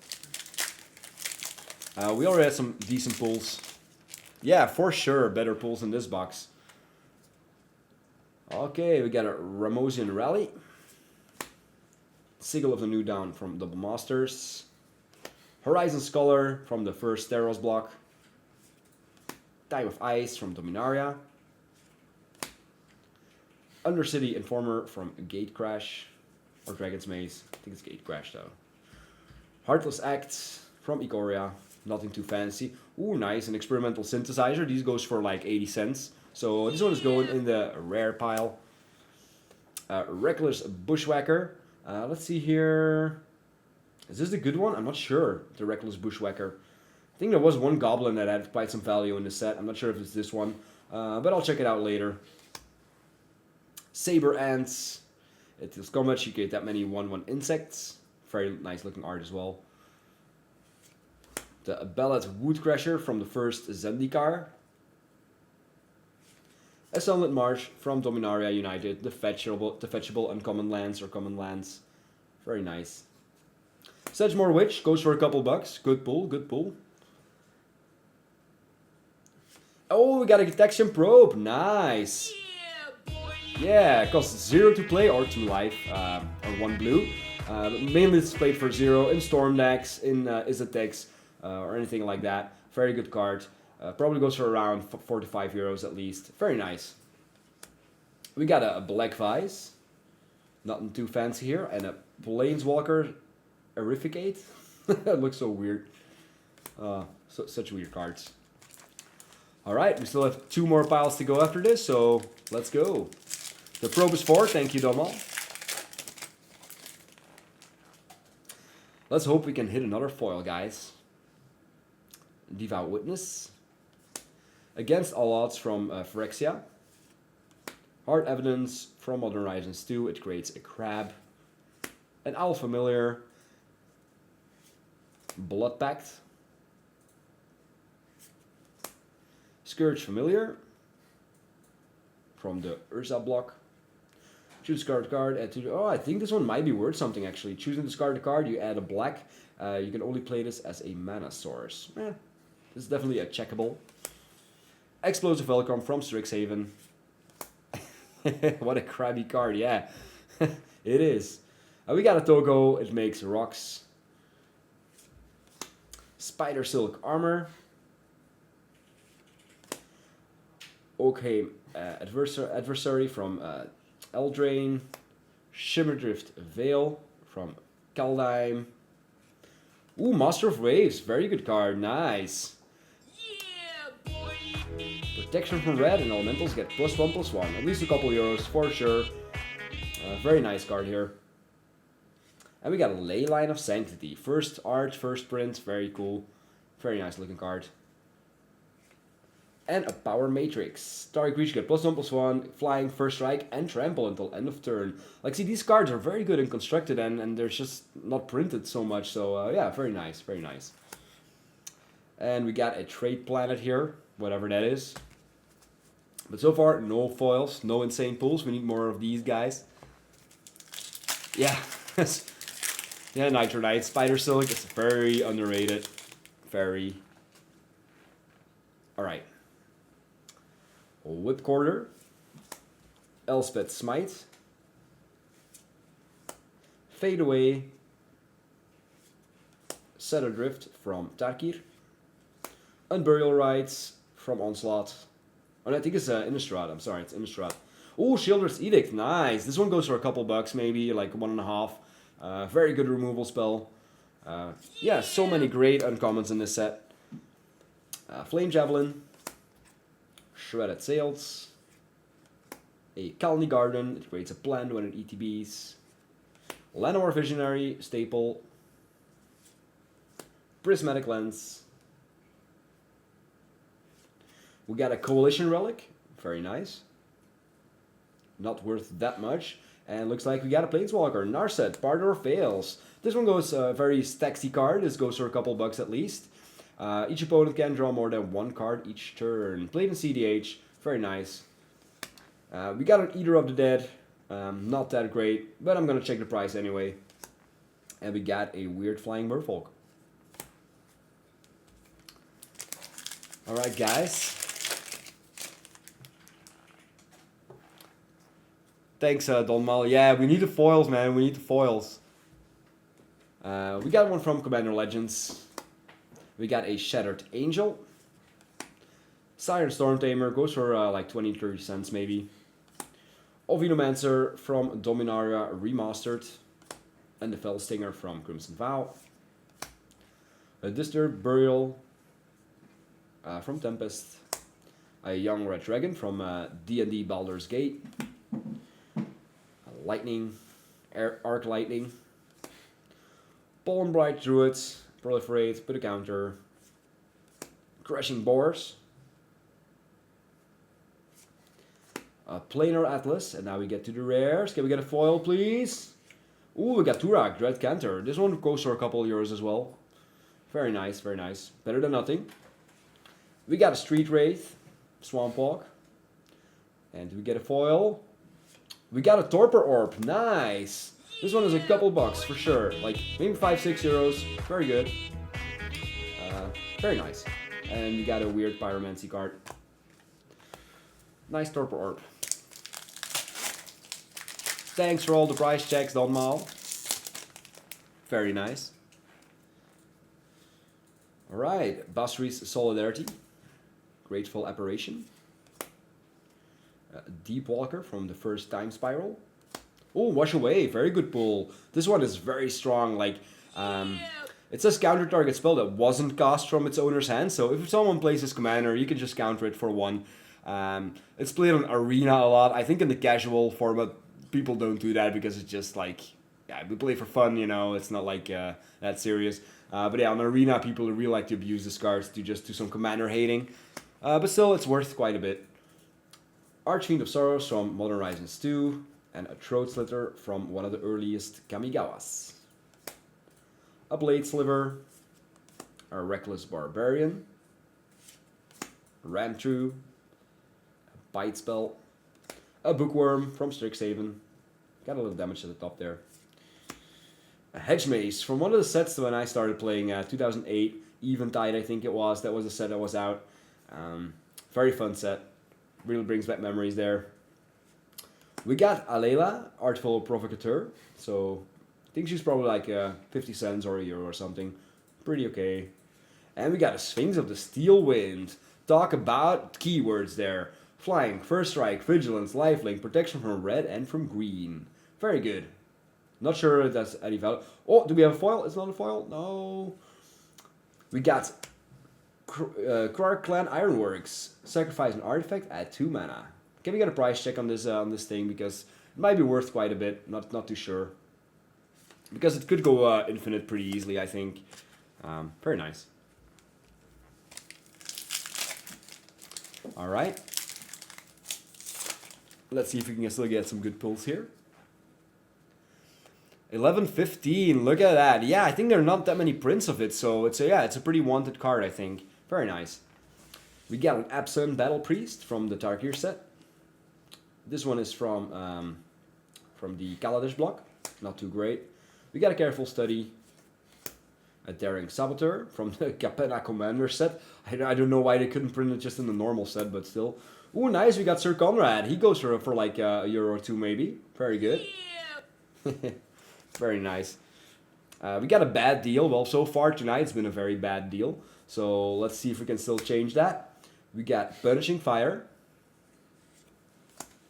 We already had some decent pulls. Yeah, for sure, better pulls in this box. Okay, we got a Ramosian Rally. Sigil of the New Dawn from Double Masters. Horizon Scholar from the first Theros block. Time of Ice from Dominaria. Undercity Informer from Gatecrash. Or Dragon's Maze. I think it's Gatecrash though. Heartless Acts from Ikoria. Nothing too fancy. Ooh, nice. An Experimental Synthesizer. These goes for like 80 cents. So this one is going in the rare pile. Reckless Bushwhacker. Let's see here. Is this the good one? I'm not sure. The Reckless Bushwhacker. I think there was one goblin that had quite some value in the set. I'm not sure if it's this one. But I'll check it out later. Saber Ants. It is combat. You get that many 1/1 insects. Very nice looking art as well. The Ballad Woodcrasher from the first Zendikar. A Sunlit Marsh from Dominaria United. The fetchable uncommon lands or common lands. Very nice. Sedgemoor Witch goes for a couple bucks. Good pull, good pull. Oh, we got a Detection Probe. Nice. Yeah, it costs 0 to play or 2 life, or 1 blue. Mainly it's played for 0 in Storm decks, in Izzet decks, or anything like that. Very good card. Probably goes for around 4 to 5 euros at least. Very nice. We got a Black Vise. Nothing too fancy here. And a Planeswalker Erificate. That looks so weird. Such weird cards. Alright, we still have 2 more piles to go after this, so let's go. The probe is 4, thank you Domal. Let's hope we can hit another foil, guys. Devout Witness. Against all odds from Phyrexia. Hard Evidence from Modern Horizons 2, it creates a crab. An Owl Familiar. Blood Pact. Scourge Familiar. From the Urza block. Choose card, add to the... Oh, I think this one might be worth something actually. Choose and discard the card, you add a black. You can only play this as a mana source. This is definitely a checkable. Explosive Welcome from Strixhaven. What a crabby card, yeah. It is. We got a Togo, it makes rocks. Spider Silk Armor. Okay, adversary from Eldraine. Shimmerdrift Veil from Kaldheim. Ooh, Master of Waves, very good card, nice. Yeah, boy. Protection from red and elementals get +1/+1. At least a couple euros for sure. Very nice card here. And we got a Leyline of Sanctity. First art, first print, very cool. Very nice looking card. And a Power Matrix. Target creature get +1/+1, flying, first strike, and trample until end of turn. Like, see, these cards are very good and constructed, and they're just not printed so much. So, yeah, very nice, very nice. And we got a Trade Planet here, whatever that is. But so far, no foils, no insane pulls. We need more of these guys. Yeah, yeah, Nitro Knight. Spider Silk is very underrated. Very. Alright. Whipcorder. Elspeth Smite. Fade Away. Set Adrift from Tarkir. Unburial Rites from Onslaught. Oh, I think it's Innistrad. I'm sorry, it's Innistrad. Oh, Sheoldred's Edict. Nice. This one goes for a couple bucks, maybe, like 1.5. Very good removal spell. Yeah, so many great uncommons in this set. Flame Javelin. Shredded Sails. A Colony Garden. It creates a plant when it ETBs. Llanowar Visionary. Staple. Prismatic Lens. We got a Coalition Relic. Very nice. Not worth that much. And looks like we got a Planeswalker. Narset, Partner Fails. This one goes a very stacksy card. This goes for a couple bucks at least. Each opponent can draw more than one card each turn. Played in CDH. Very nice. We got an Eater of the Dead. Not that great, but I'm going to check the price anyway. And we got a weird Flying Merfolk. Alright, guys. Thanks, Don Mal. Yeah, we need the foils, man. We need the foils. We got one from Commander Legends. We got a Shattered Angel. Siren Stormtamer goes for like 20-30 cents maybe. Ovinomancer from Dominaria Remastered. And the Fellstinger from Crimson Vow. A Disturbed Burial from Tempest. A Young Red Dragon from D&D Baldur's Gate. Lightning, Arc Lightning, Pollen Bright Druids, Proliferate, put a counter, Crushing Boars, Planar Atlas, and now we get to the rares. Can we get a foil, please? Ooh, we got Turak, Dread Cantor. This one goes for a couple of euros as well. Very nice, very nice. Better than nothing. We got a Street Wraith, Swamp Walk, and do we get a foil? We got a Torpor Orb. Nice. This one is a couple bucks for sure. Like maybe 5-6 euros. Very good. Very nice. And we got a weird Pyromancy card. Nice Torpor Orb. Thanks for all the price checks, Don Mal. Very nice. Alright. Basri's Solidarity. Grateful Apparition. Deep Walker from the first Time Spiral. Oh, Wash Away, very good pull. This one is very strong. Like, it says counter target spell that wasn't cast from its owner's hand. So if someone plays his commander, you can just counter it for one. It's played on Arena a lot. I think in the casual format, people don't do that because it's just like, yeah, we play for fun, you know. It's not like that serious. But yeah, on Arena, people really like to abuse this card to just do some commander hating. But still, it's worth quite a bit. Archfiend of Sorrows from Modern Horizons 2, and a Throat Slitter from one of the earliest Kamigawas. A Blade Sliver, a Reckless Barbarian, Ram Through, a Bite Spell, a Bookworm from Strixhaven. Got a little damage at the top there. A Hedge Maze from one of the sets when I started playing 2008, Eventide I think it was. That was the set that was out. Very fun set. Really brings back memories there. We got Alela, Artful Provocateur. So I think she's probably like 50 cents or €1 or something. Pretty okay. And we got a Sphinx of the Steel Wind. Talk about keywords there. Flying, First Strike, Vigilance, Lifelink, Protection from red and from green. Very good. Not sure if that's any value. Oh, do we have a foil? It's not a foil? No. We got Krark Clan Ironworks. Sacrifice an artifact, add 2 mana. Can we get a price check on this thing? Because it might be worth quite a bit. Not too sure. Because it could go infinite pretty easily, I think. Very nice. Alright. Let's see if we can still get some good pulls here. 11-15, look at that. Yeah, I think there are not that many prints of it, so it's a pretty wanted card, I think. Very nice. We got an Absent Battle Priest from the Tarkir set. This one is from the Kaladesh block. Not too great. We got a Careful Study. A Daring Saboteur from the Capenna Commander set. I don't know why they couldn't print it just in the normal set, but still. Ooh, nice, we got Sir Conrad. He goes for like €1 or 2 maybe. Very good. Yeah. Very nice. We got a bad deal. Well, so far tonight it's been a very bad deal. So let's see if we can still change that. We got Punishing Fire.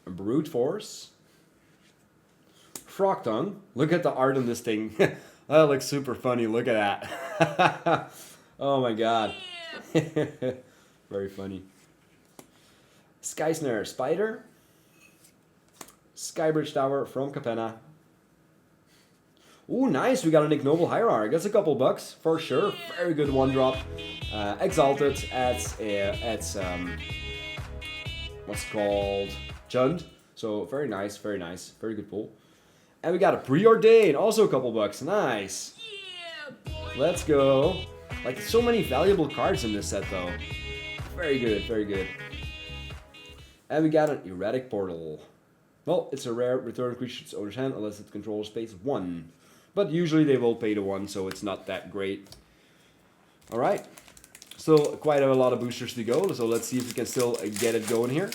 Brute Force. Frog Tongue. Look at the art on this thing. That looks super funny. Look at that. Oh my god. Very funny. Skysnare Spider. Skybridge Tower from Capenna. Ooh, nice. We got an Ignoble Hierarch. That's a couple bucks for sure. Very good 1-drop. Exalted adds what's it called? Jund. So very nice, very nice. Very good pull. And we got a Preordain. Also a couple bucks. Nice. Yeah, let's go. Like, so many valuable cards in this set though. Very good, very good. And we got an Erratic Portal. Well, it's a rare, return creature to its owner's hand unless it controls space 1. But usually they will pay the 1, so it's not that great. Alright. Still quite a lot of boosters to go, so let's see if we can still get it going here.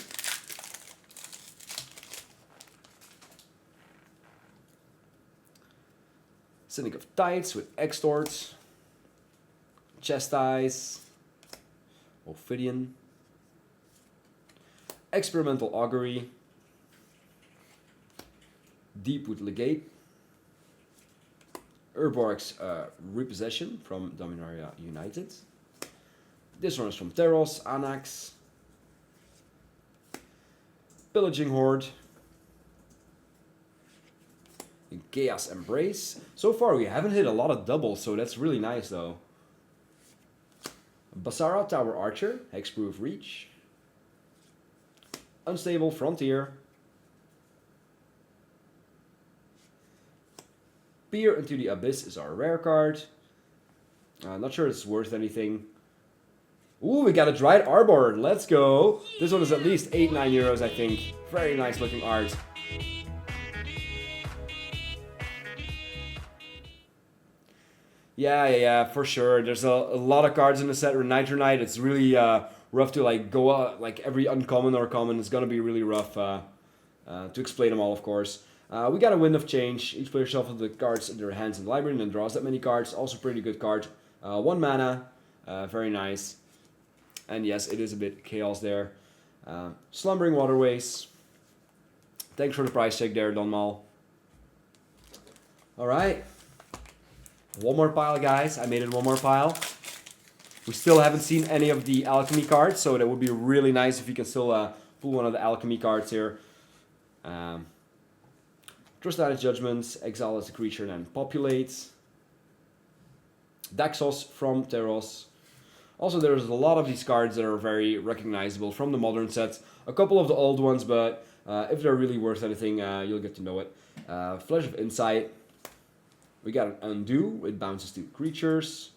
Cynic of Tides with Extort. Chastise. Ophidian. Experimental Augury. Deepwood Legate. Urborg's Repossession from Dominaria United. This one is from Teros, Anax. Pillaging Horde. Chaos Embrace. So far we haven't hit a lot of doubles, so that's really nice though. Basara Tower Archer, Hexproof Reach. Unstable Frontier. Peer into the Abyss is our rare card. Not sure it's worth anything. Ooh, we got a Dried Arbor. Let's go. This one is at least 8-9 euros, I think. Very nice looking art. Yeah, for sure. There's a lot of cards in the set. Nitro Knight, it's really rough to like go like every uncommon or common. It's gonna be really rough to explain them all, of course. We got a Wind of Change. Each player shuffles the cards in their hands in the library and then draws that many cards. Also pretty good card. 1 mana. Very nice. And yes, it is a bit chaos there. Slumbering Waterways. Thanks for the price check there, Don Mal. Alright. One more pile, guys. I made it one more pile. We still haven't seen any of the Alchemy cards, so that would be really nice if you can still pull one of the Alchemy cards here. Trust out its judgments, exile as a creature and then populate. Daxos from Teros. Also, there's a lot of these cards that are very recognizable from the modern sets. A couple of the old ones, but if they're really worth anything, you'll get to know it. Flash of Insight. We got an Undo. It bounces to creatures.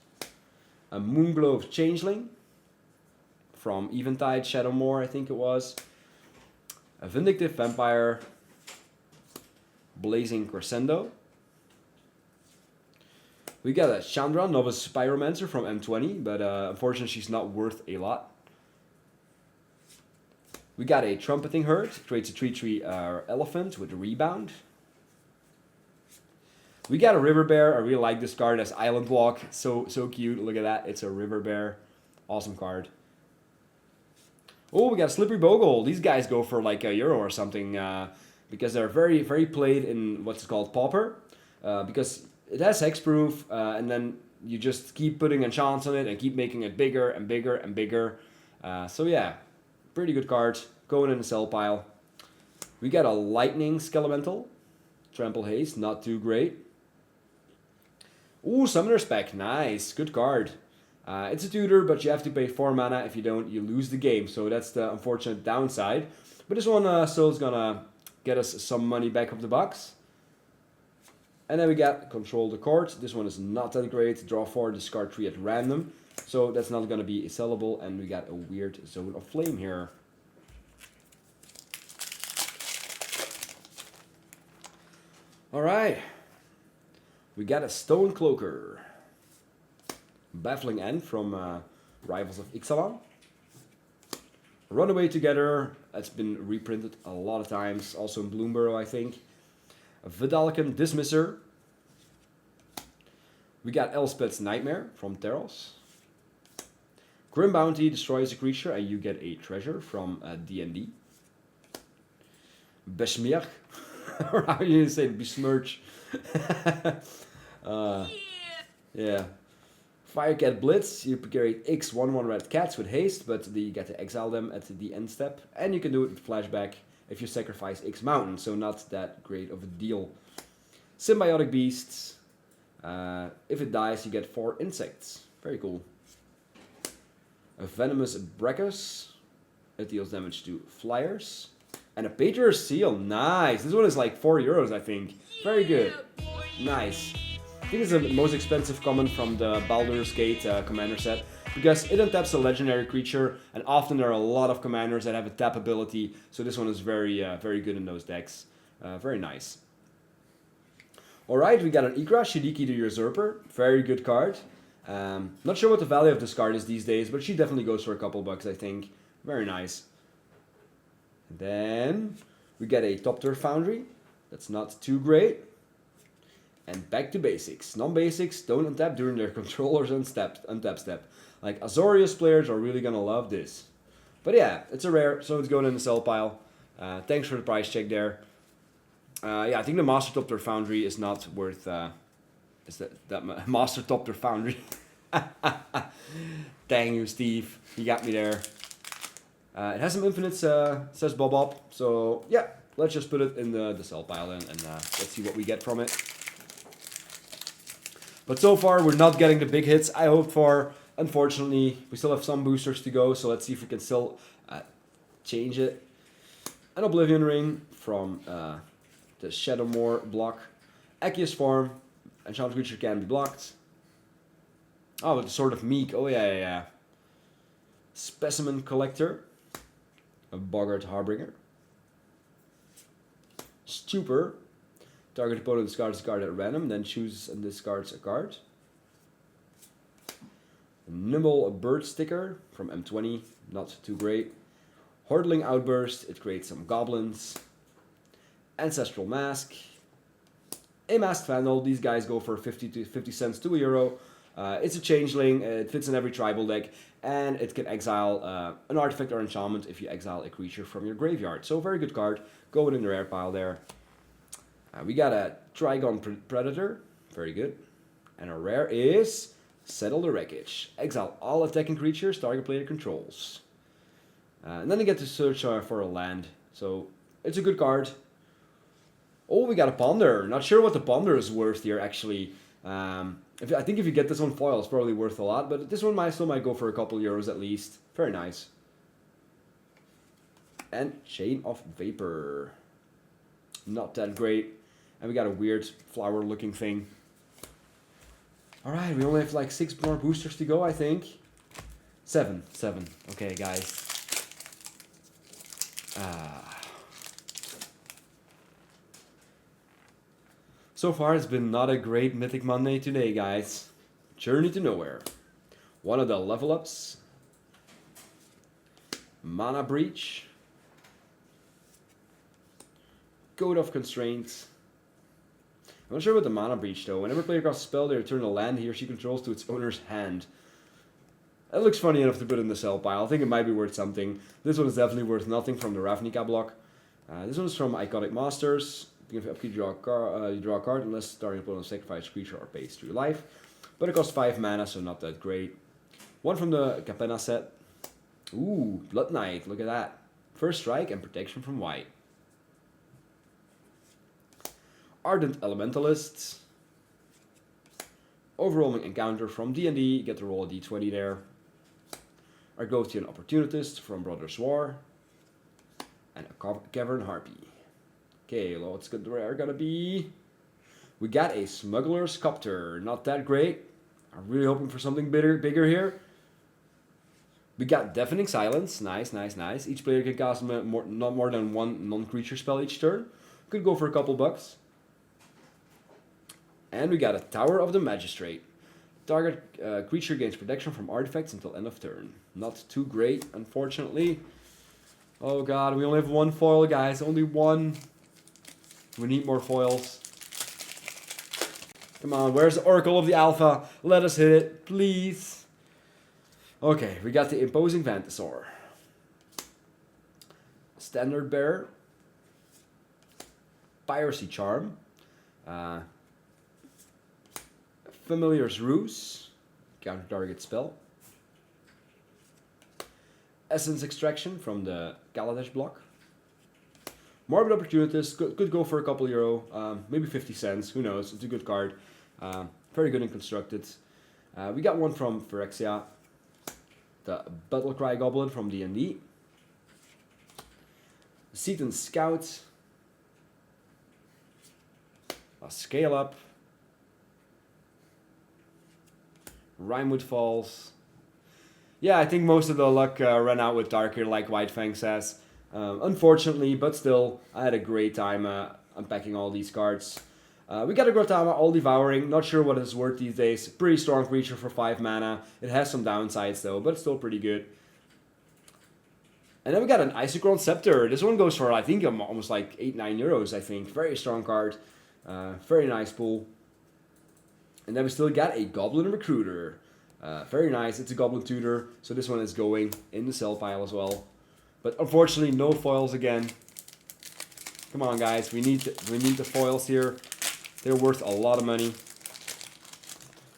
A Moonglow of Changeling from Eventide Shadowmoor, I think it was. A Vindictive Vampire. Blazing Crescendo. We got a Chandra, Novice Pyromancer from M20, but unfortunately she's not worth a lot. We got a Trumpeting Herd, creates a 3/3 elephant with a rebound. We got a River Bear. I really like this card as Island Walk. So cute. Look at that. It's a River Bear. Awesome card. Oh, we got a Slippery Bogle. These guys go for like €1 or something because they're very, very played in what's called Pauper. Because it has hexproof, and then you just keep putting enchants on it and keep making it bigger and bigger and bigger. So yeah, pretty good card. Going in the sell pile. We got a Lightning Skelemental. Trample Haste, not too great. Ooh, Summoner's Pact, nice, good card. It's a tutor, but you have to pay 4 mana. If you don't, you lose the game. So that's the unfortunate downside. But this one still is gonna get us some money back of the box. And then we got Control the Court. This one is not that great. Draw 4, discard 3 at random. So that's not gonna be sellable. And we got a weird Zone of Flame here. Alright. We got a Stone Cloaker. Baffling End from Rivals of Ixalan. Runaway Together. It's been reprinted a lot of times. Also in Bloomborough, I think. A Vidalican Dismisser. We got Elspeth's Nightmare from Teros. Grim Bounty destroys a creature and you get a treasure from D&D. Besmirch. Or how you say besmirch. Yeah. Firecat Blitz, you create X 1/1 red cats with haste, but you get to exile them at the end step. And you can do it with flashback if you sacrifice X Mountain, so not that great of a deal. Symbiotic Beasts. If it dies, you get 4 insects. Very cool. A Venomous Brachus. It deals damage to flyers. And a Patriarch's Seal, nice. This one is like €4, I think. Very good. Nice. I think it's the most expensive common from the Baldur's Gate commander set. Because it untaps a legendary creature, and often there are a lot of commanders that have a tap ability. So this one is very, very good in those decks. Very nice. Alright, we got an Ikra, Shidiki the Usurper. Very good card. Not sure what the value of this card is these days, but she definitely goes for a couple bucks, I think. Very nice. Then we get a Top Tier Foundry. That's not too great. And back to basics. Non-basics don't untap during their controller's untap step. Like Azorius players are really gonna love this. But yeah, it's a rare, so it's going in the sell pile. Thanks for the price check there. Yeah, I think the Master Top Tier Foundry is not worth. Is that Master Top Tier Foundry? Dang you, Steve. You got me there. It has some infinites, says Bob. So yeah, let's just put it in the sell pile then, and let's see what we get from it. But so far, we're not getting the big hits I hoped for. Unfortunately, we still have some boosters to go, so let's see if we can still change it. An Oblivion Ring from the Shadowmoor block. Echius Form. Enchanted creature can be blocked. Oh, with the Sword of Meek. Oh, yeah. Specimen Collector. A Boggart Harbinger. Stupor. Target opponent discards a card at random, then chooses and discards a card. Nimble Bird Sticker from M20, not too great. Hordling Outburst, it creates some goblins. Ancestral Mask. A Masked Vandal, these guys go for 50 cents to €1. It's a changeling, it fits in every tribal deck, and it can exile an artifact or enchantment if you exile a creature from your graveyard. So very good card, going in the rare pile there. We got a Trigon Predator, very good. And our rare is Settle the Wreckage. Exile all attacking creatures target player controls. And then you get to search for a land. So it's a good card. Oh, we got a Ponder. Not sure what the Ponder is worth here, actually. I think if you get this one foil, it's probably worth a lot. But this one still might go for a couple euros at least. Very nice. And Chain of Vapor. Not that great. And we got a weird flower-looking thing. Alright, we only have like 6 more boosters to go, I think. 7. Okay, guys. So far, it's been not a great Mythic Monday today, guys. Journey to Nowhere. One of the level ups. Mana Breach. Code of Constraints. I'm not sure about the Mana Breach though. Whenever a player casts a spell, they return a land he or she controls to its owner's hand. That looks funny enough to put in the sell pile. I think it might be worth something. This one is definitely worth nothing from the Ravnica block. This one is from Iconic Masters. If you upkeep, you draw a card unless starting opponent sacrifice a creature or pays 3 life. But it costs 5 mana, so not that great. One from the Capenna set. Ooh, Blood Knight, look at that. First strike and protection from white. Ardent Elementalists. Overwhelming Encounter from D&D, get to roll a d20 there. Argothian Opportunist from Brothers War. And a Cavern Harpy. Okay, what's good there gonna be? We got a Smuggler's Copter, not that great. I'm really hoping for something bigger here. We got Deafening Silence, nice. Each player can cast not more than 1 non-creature spell each turn. Could go for a couple bucks. And we got a Tower of the Magistrate. Target creature gains protection from artifacts until end of turn. Not too great, unfortunately. Oh god, we only have 1 foil, guys. Only 1. We need more foils. Come on, where's the Oracle of the Alpha? Let us hit it, please. Okay, we got the Imposing Vantasaur. Standard Bearer. Piracy Charm. Familiar's Ruse. Counter target spell. Essence Extraction from the Kaladesh block. Morbid Opportunist could go for a couple euro, maybe 50 cents, who knows, it's a good card. Very good and constructed. We got one from Phyrexia. The Battlecry Goblin from D&D. Seaton Scout. A Scale Up. Rimewood Falls. Yeah, I think most of the luck ran out with Tarkir, like Whitefang says. Unfortunately, but still, I had a great time unpacking all these cards. We got a Grotama All Devouring, not sure what it's worth these days. Pretty strong creature for 5 mana. It has some downsides though, but it's still pretty good. And then we got an Isochron Scepter. This one goes for, I think, almost like 8-9 euros, I think. Very strong card. Very nice pull. And then we still got a Goblin Recruiter. Very nice. It's a Goblin Tutor, so this one is going in the sell pile as well. But unfortunately, no foils again. Come on, guys. We need the foils here. They're worth a lot of money.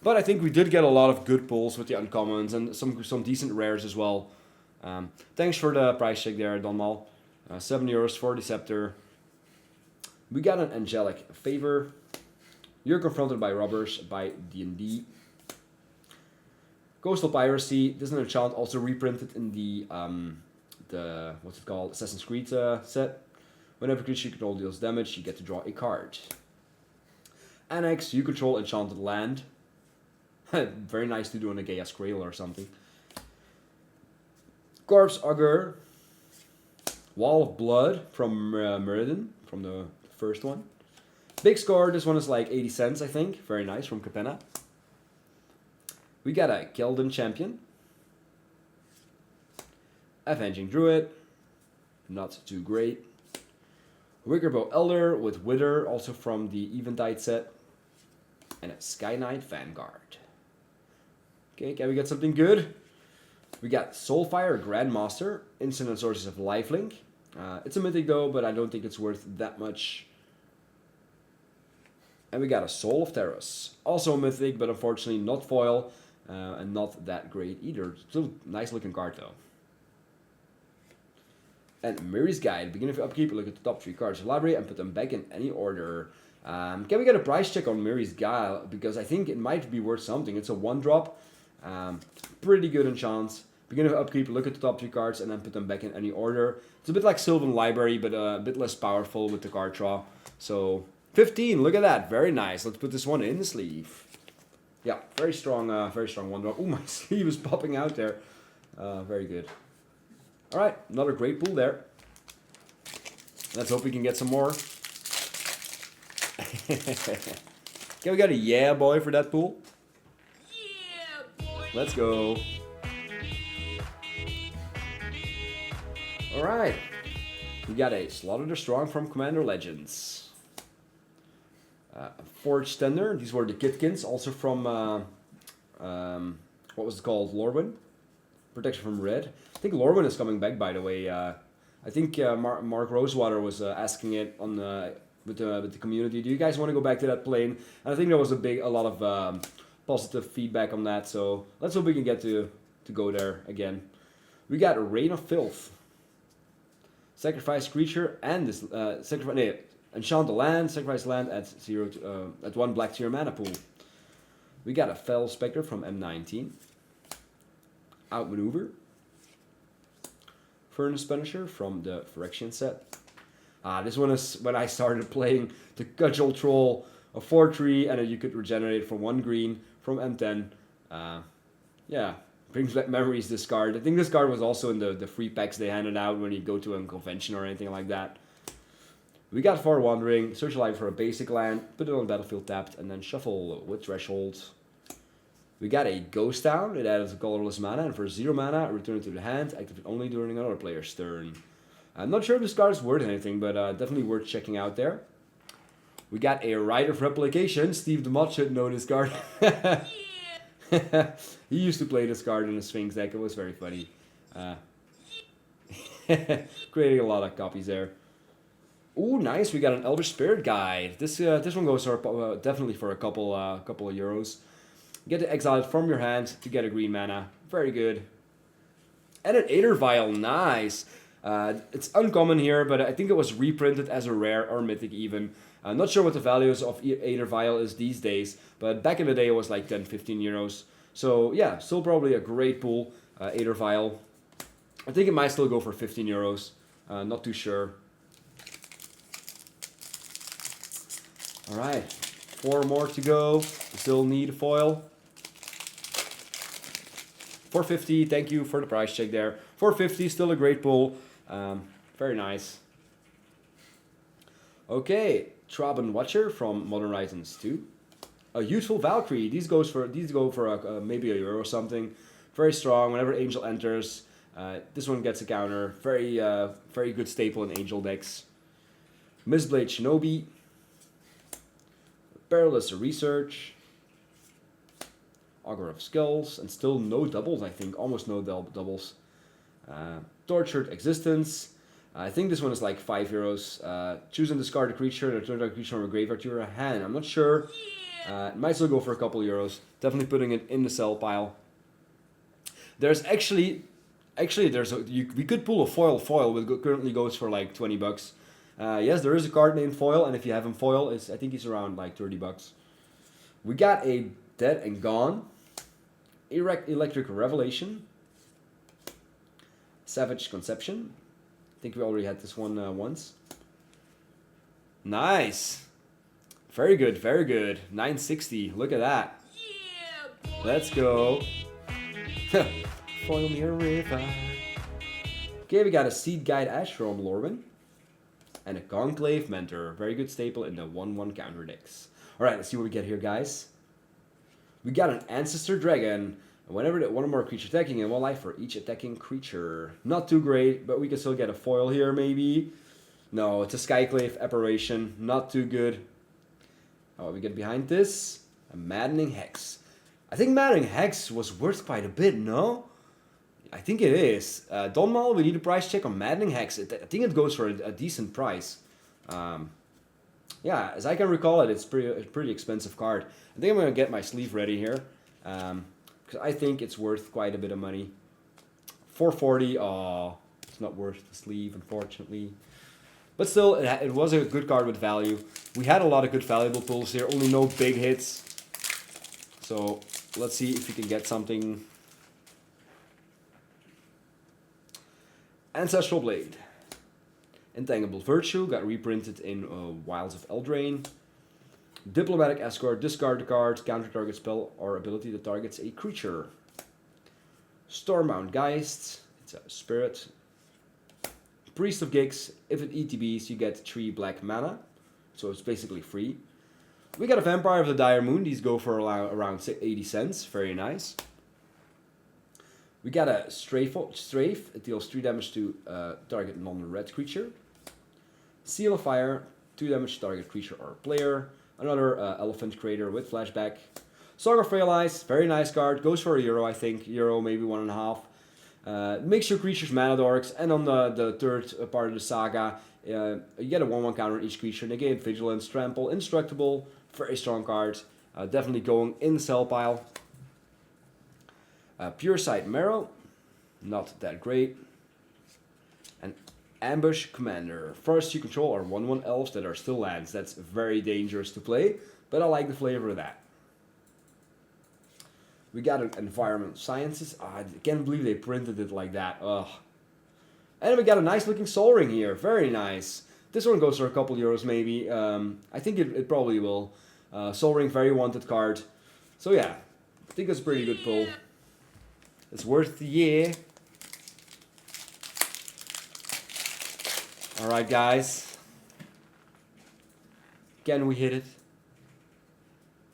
But I think we did get a lot of good pulls with the uncommons and some decent rares as well. Thanks for the price check there, Donmal. 7 euros for the Scepter. We got an Angelic Favor. You're confronted by robbers by D&D. Coastal Piracy. This is an enchant also reprinted in the what's it called? Assassin's Creed set. Whenever creature you control deals damage, you get to draw a card. Annex, you control enchanted land. Very nice to do on a Gaia Scrael or something. Corpse Augur. Wall of Blood from Muradin, from the first one. Big score, this one is like 80 cents, I think. Very nice, from Capenna. We got a Keldon Champion. Avenging Druid. Not too great. Wickerbow Elder with Wither, also from the Eventide set. And a Sky Knight Vanguard. Okay, can we get something good? We got Soulfire Grandmaster, instant and sources of lifelink. It's a mythic though, but I don't think it's worth that much. And we got a Soul of Terrace, also a mythic, but unfortunately not foil, and not that great either. Still nice looking card though. And Miri's Guide, beginning of upkeep, look at the top 3 cards of the library and put them back in any order. Can we get a price check on Miri's Guide? Because I think it might be worth something. It's a 1-drop. Pretty good enchant. Beginning of upkeep, look at the top 3 cards and then put them back in any order. It's a bit like Sylvan Library, but a bit less powerful with the card draw. So 15, look at that. Very nice. Let's put this one in the sleeve. Yeah, very strong one drop. Ooh, my sleeve is popping out there. Very good. All right, another great pull there. Let's hope we can get some more. Okay, we got a yeah boy for that pool. Yeah, boy. Let's go. All right, we got a Slaughter the Strong from Commander Legends. Forged Tender. These were the Kitkins, also from what was it called? Lorwyn. Protection from Red. I think Lorwyn is coming back, by the way. I think Mark Rosewater was asking it on with the community. Do you guys want to go back to that plane? And I think there was a lot of positive feedback on that. So let's hope we can get to go there again. We got Reign of Filth. Sacrifice creature and this enchant the land. Sacrifice land at 1 black to your mana pool. We got a Fell Spectre from M19. Outmaneuver. Furnace Punisher from the Phyrexian set. This one is when I started playing the Cudgel Troll, a 4/3, and you could regenerate from 1 green from M10. Yeah, brings back memories, this card. I think this card was also in the free packs they handed out when you go to a convention or anything like that. We got Far Wandering, search a life for a basic land, put it on the battlefield tapped, and then shuffle with Threshold. We got a Ghost Town. It adds a colorless mana, and for 0 mana, return it to the hand, activate only during another player's turn. I'm not sure if this card is worth anything, but definitely worth checking out there. We got a Rite of Replication. Steve DeMott should know this card. He used to play this card in the Sphinx deck. It was very funny. Creating a lot of copies there. Ooh, nice. We got an Elder Spirit Guide. This one goes for definitely for a couple of euros. Get to exile it from your hand to get a green mana. Very good. And an Aether Vial. Nice. It's uncommon here, but I think it was reprinted as a rare or mythic even. I'm not sure what the values of Aether Vial is these days, but back in the day it was like 10-15 euros. So yeah, still probably a great pull, Aether Vial. I think it might still go for 15 euros. Not too sure. Alright, 4 more to go. We still need a foil. 450, thank you for the price check there. 450, still a great pull. Very nice. Okay, Traben Watcher from Modern Horizons 2. A Youthful Valkyrie. These go for maybe a euro or something. Very strong. Whenever Angel enters, this one gets a counter. Very good staple in Angel decks. Mistblade Shinobi. Perilous Research. Augur of Skulls, and still no doubles, I think. Almost no doubles. Tortured Existence. I think this one is like 5 euros. Choose and discard a creature and return that creature from a graveyard to your hand. I'm not sure. It might still go for a couple euros. Definitely putting it in the sell pile. There's we could pull a foil, which currently goes for like 20 bucks. Yes, there is a card named Foil, and if you have him foil, I think he's around like 30 bucks. We got a Dead and Gone. Electric Revelation. Savage Conception. I think we already had this one once. Nice. Very good, very good. 960. Look at that. Yeah, boy. Let's go. Foil me a river. Okay, we got a Seed Guide Ash from Lorwyn. And a Conclave Mentor. Very good staple in the 1/1 counter decks. Alright, let's see what we get here, guys. We got an Ancestor Dragon. Whenever one or more creature attacking, and 1 life for each attacking creature. Not too great, but we can still get a foil here, maybe. No, it's a Skyclave Apparition. Not too good. Oh, we get behind this. A Maddening Hex. I think Maddening Hex was worth quite a bit, no? I think it is. Donmal, we need a price check on Maddening Hex. I think it goes for a decent price. Yeah, as I can recall it, it's a pretty expensive card. I think I'm going to get my sleeve ready here. Because I think it's worth quite a bit of money. 440, oh, it's not worth the sleeve, unfortunately. But still, it was a good card with value. We had a lot of good valuable pulls here, only no big hits. So, let's see if we can get something. Ancestral Blade. Entangled Virtue got reprinted in Wilds of Eldraine. Diplomatic Escort, discard the card, counter target spell or ability that targets a creature. Stormbound Geist, it's a spirit. Priest of Gigs, if it ETBs, you get 3 black mana, so it's basically free. We got a Vampire of the Dire Moon, these go for around 80 cents, very nice. We got a Strafe, it deals 3 damage to target non-red creature. Seal of Fire, 2 damage to target creature or player. Another Elephant Crater with flashback. Song of Frail Eyes, very nice card. Goes for €1, I think. Euro, maybe 1.5. Makes your creatures mana dorks. And on the third part of the saga, you get a 1/1 counter on each creature. Negate Vigilance, Trample, Indestructible. Very strong card. Definitely going in the sell pile. Pure Sight Marrow, not that great. And Ambush Commander. First you control are 1/1 elves that are still lands. That's very dangerous to play, but I like the flavor of that. We got an Environmental Sciences. I can't believe they printed it like that. Ugh. And we got a nice looking Sol Ring here. Very nice. This one goes for a couple euros maybe. I think it probably will. Sol Ring, very wanted card. So yeah, I think it's a pretty good pull. It's worth the year. Alright guys. Can we hit it?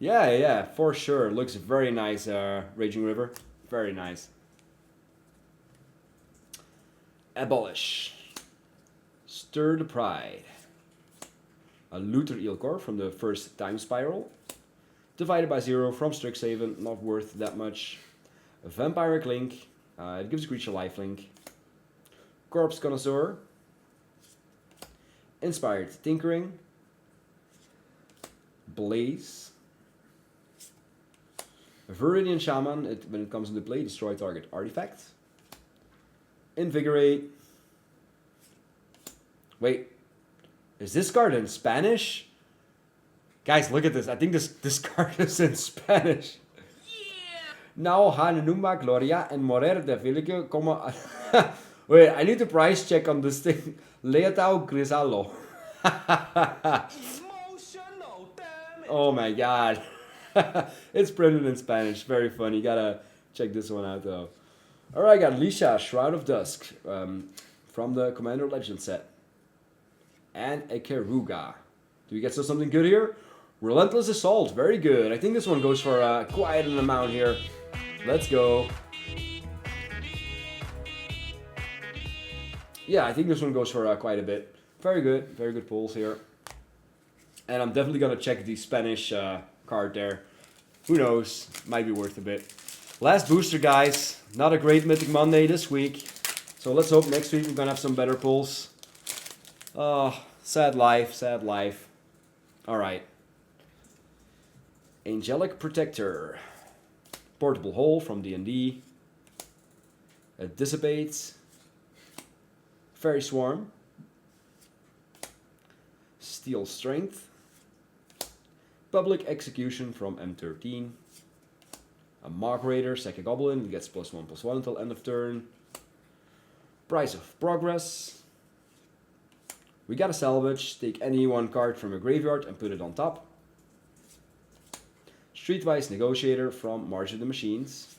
Yeah, for sure. Looks very nice, Raging River. Very nice. Abolish. Stir the Pride. A Luther Eelkor from the first Time Spiral. Divided by 0 from Strixhaven. Not worth that much. A Vampiric Link. It gives a creature lifelink. Corpse Connoisseur. Inspired Tinkering. Blaze. Viridian Shaman. When it comes into play, destroy target artifact. Invigorate. Wait. Is this card in Spanish? Guys, look at this. I think this card is in Spanish. Now Hanenuma Gloria and Morer de Villige como... Wait, I need to price check on this thing. Leatao Grisalo. Oh my god. It's printed in Spanish. Very funny. Gotta check this one out though. Alright, got Lisha, Shroud of Dusk. From the Commander Legend set. And a Keruga. Do we get something good here? Relentless Assault. Very good. I think this one goes for quite an amount here. Let's go. Yeah, I think this one goes for quite a bit. Very good. Very good pulls here. And I'm definitely going to check the Spanish card there. Who knows? Might be worth a bit. Last booster, guys. Not a great Mythic Monday this week. So let's hope next week we're going to have some better pulls. Oh, sad life. Sad life. Alright. Angelic Protector. Portable Hole from D&D. It dissipates. Fairy Swarm. Steel Strength. Public Execution from M13. A Mark Raider, Second Goblin, it gets +1/+1 until end of turn. Price of Progress. We got a Salvage, take any one card from a graveyard and put it on top. Streetwise Negotiator from March of the Machines.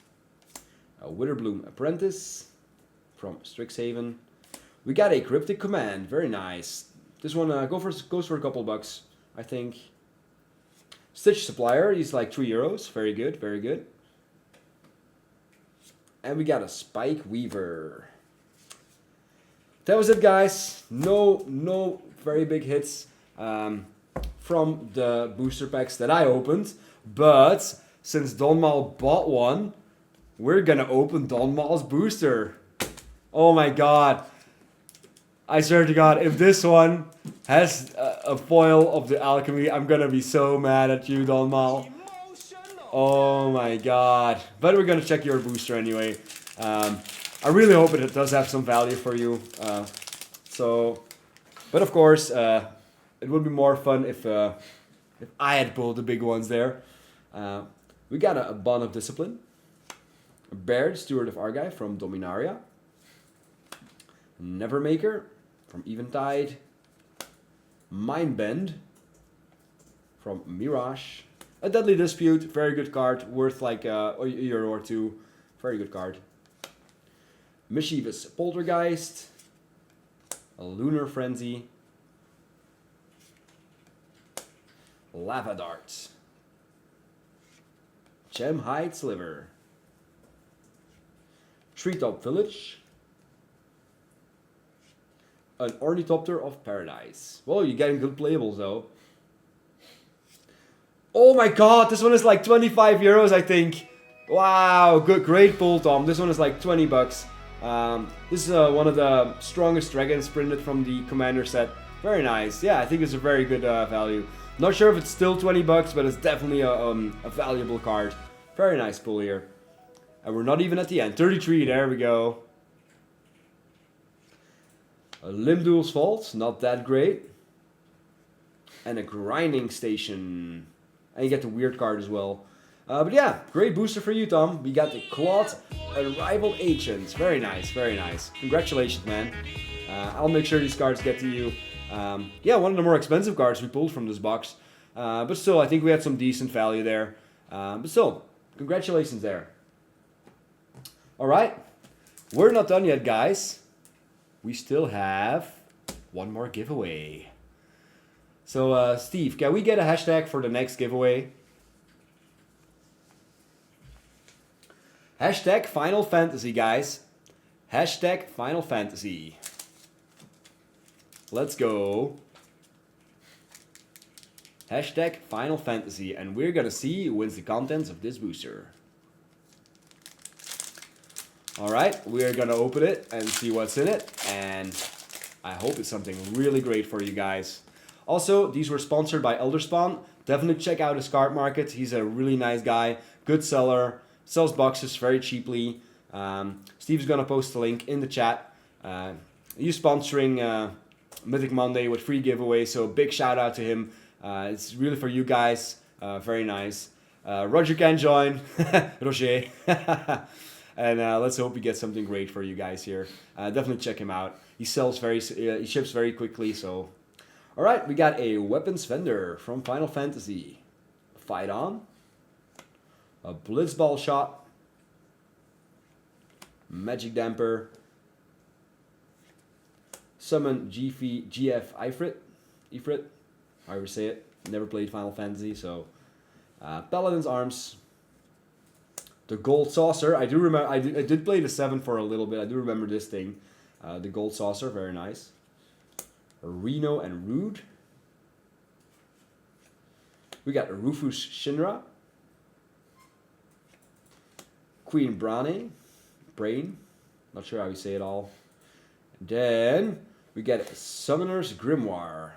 A Witherbloom Apprentice from Strixhaven. We got a Cryptic Command, very nice. This one goes for a couple bucks, I think. Stitch Supplier, he's like €3. Very good, very good. And we got a Spike Weaver. That was it, guys. No very big hits from the booster packs that I opened. But since Don Mal bought one, we're gonna open Don Mal's booster. Oh my god. I swear to god, if this one has a foil of the Alchemy, I'm gonna be so mad at you, Don Mal. Oh my god. But we're gonna check your booster anyway. I really hope it does have some value for you. But of course, it would be more fun if I had pulled the big ones there. We got a Bond of Discipline. A Baird, Steward of Argive from Dominaria. Nevermaker from Eventide. Mindbend. from Mirage. A Deadly Dispute, very good card, worth like a euro or two. Very good card. Mischievous Poltergeist. A Lunar Frenzy. Lava Darts. Gemhide Sliver. Treetop Village. An Ornithopter of Paradise. Well, you're getting good playables though. Oh my god, this one is like 25 euros, I think. Wow, good, great pull, Tom. This one is like 20 bucks. This is one of the strongest dragons printed from the Commander set. Very nice. Yeah, I think it's a very good value. Not sure if it's still 20 bucks, but it's definitely a valuable card. Very nice pull here. And we're not even at the end. 33, there we go. A Limduel's Vault, not that great. And a Grinding Station. And you get the weird card as well. But yeah, great booster for you, Tom. We got the Clawed Rival Agent. Very nice, very nice. Congratulations, man. I'll make sure these cards get to you. Yeah, one of the more expensive cards we pulled from this box. But still, I think we had some decent value there. But still, congratulations there. Alright, we're not done yet, guys. We still have one more giveaway. So, Steve, can we get a hashtag for the next giveaway? Hashtag Final Fantasy, guys. Hashtag Final Fantasy. Let's go. Hashtag Final Fantasy. And we're gonna see who wins the contents of this booster. Alright, we're gonna open it and see what's in it. And I hope it's something really great for you guys. Also, these were sponsored by Elderspawn. Definitely check out his card market. He's a really nice guy. Good seller. Sells boxes very cheaply. Steve's gonna post a link in the chat. He's sponsoring Mythic Monday with free giveaway, so big shout out to him. It's really for you guys. Very nice. Roger can join. Roger. And let's hope we get something great for you guys here. Definitely check him out. He ships very quickly. So, all right, we got a weapons vendor from Final Fantasy. Fight On. A Blitzball Shot. Magic Damper. Summon GF Ifrit, however you say it. Never played Final Fantasy, so Paladin's Arms. The Gold Saucer. I do remember. I did play the 7 for a little bit. I do remember this thing. The Gold Saucer, very nice. Reno and Rude. We got Rufus Shinra. Queen Brain. Not sure how you say it all. And then we get Summoner's Grimoire.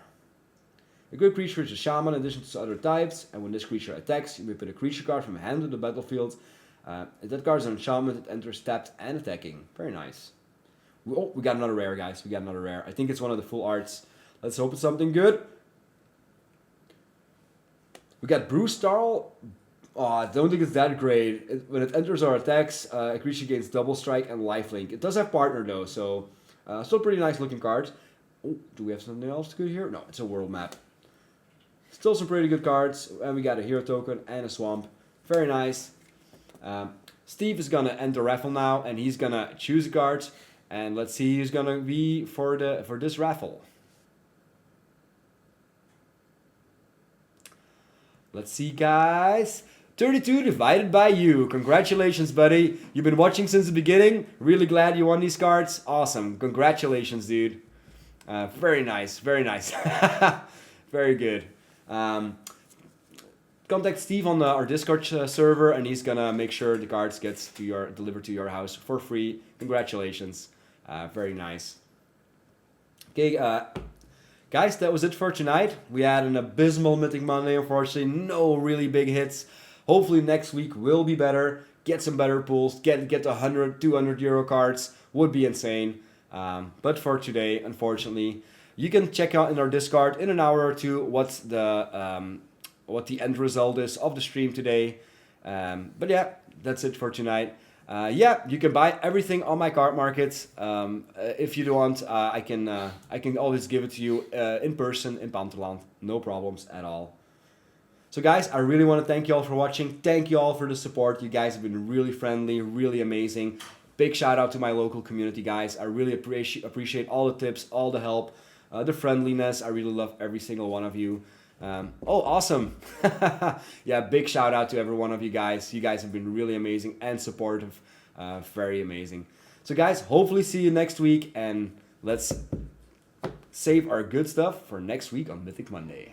A good creature is a shaman in addition to other types, and when this creature attacks, you may put a creature card from hand to the battlefield. If that card is an enchantment, it enters tapped and attacking. Very nice. We got another rare, guys. We got another rare. I think it's one of the full arts. Let's hope it's something good. We got Bruce Starl. Oh, I don't think it's that great. When it enters or attacks, a creature gains double strike and lifelink. It does have partner though, so still pretty nice looking cards. Oh, do we have something else good here? No, it's a world map. Still some pretty good cards, and we got a hero token and a swamp. Very nice. Steve is gonna end the raffle now, and he's gonna choose a card, and let's see who's gonna be for this raffle. Let's see, guys. 32 divided by you. Congratulations, buddy. You've been watching since the beginning. Really glad you won these cards. Awesome. Congratulations, dude. Very nice. Very nice. Very good. Contact Steve on our Discord server, and he's gonna make sure the cards gets delivered to your house for free. Congratulations. Very nice. Okay, guys, that was it for tonight. We had an abysmal Mythic Monday, unfortunately. No really big hits. Hopefully next week will be better. Get some better pulls. Get the 100, 200 euro cards. Would be insane. But for today, unfortunately, you can check out in our Discord in an hour or two what the end result is of the stream today. But yeah, that's it for tonight. Yeah, you can buy everything on my card market. If you want, I can always give it to you in person in Panterland. No problems at all. So guys, I really want to thank you all for watching. Thank you all for the support. You guys have been really friendly, really amazing. Big shout out to my local community, guys. I really appreciate all the tips, all the help, the friendliness. I really love every single one of you. Oh, awesome. Yeah, big shout out to every one of you guys. You guys have been really amazing and supportive. Very amazing. So guys, hopefully see you next week, and let's save our good stuff for next week on Mythic Monday.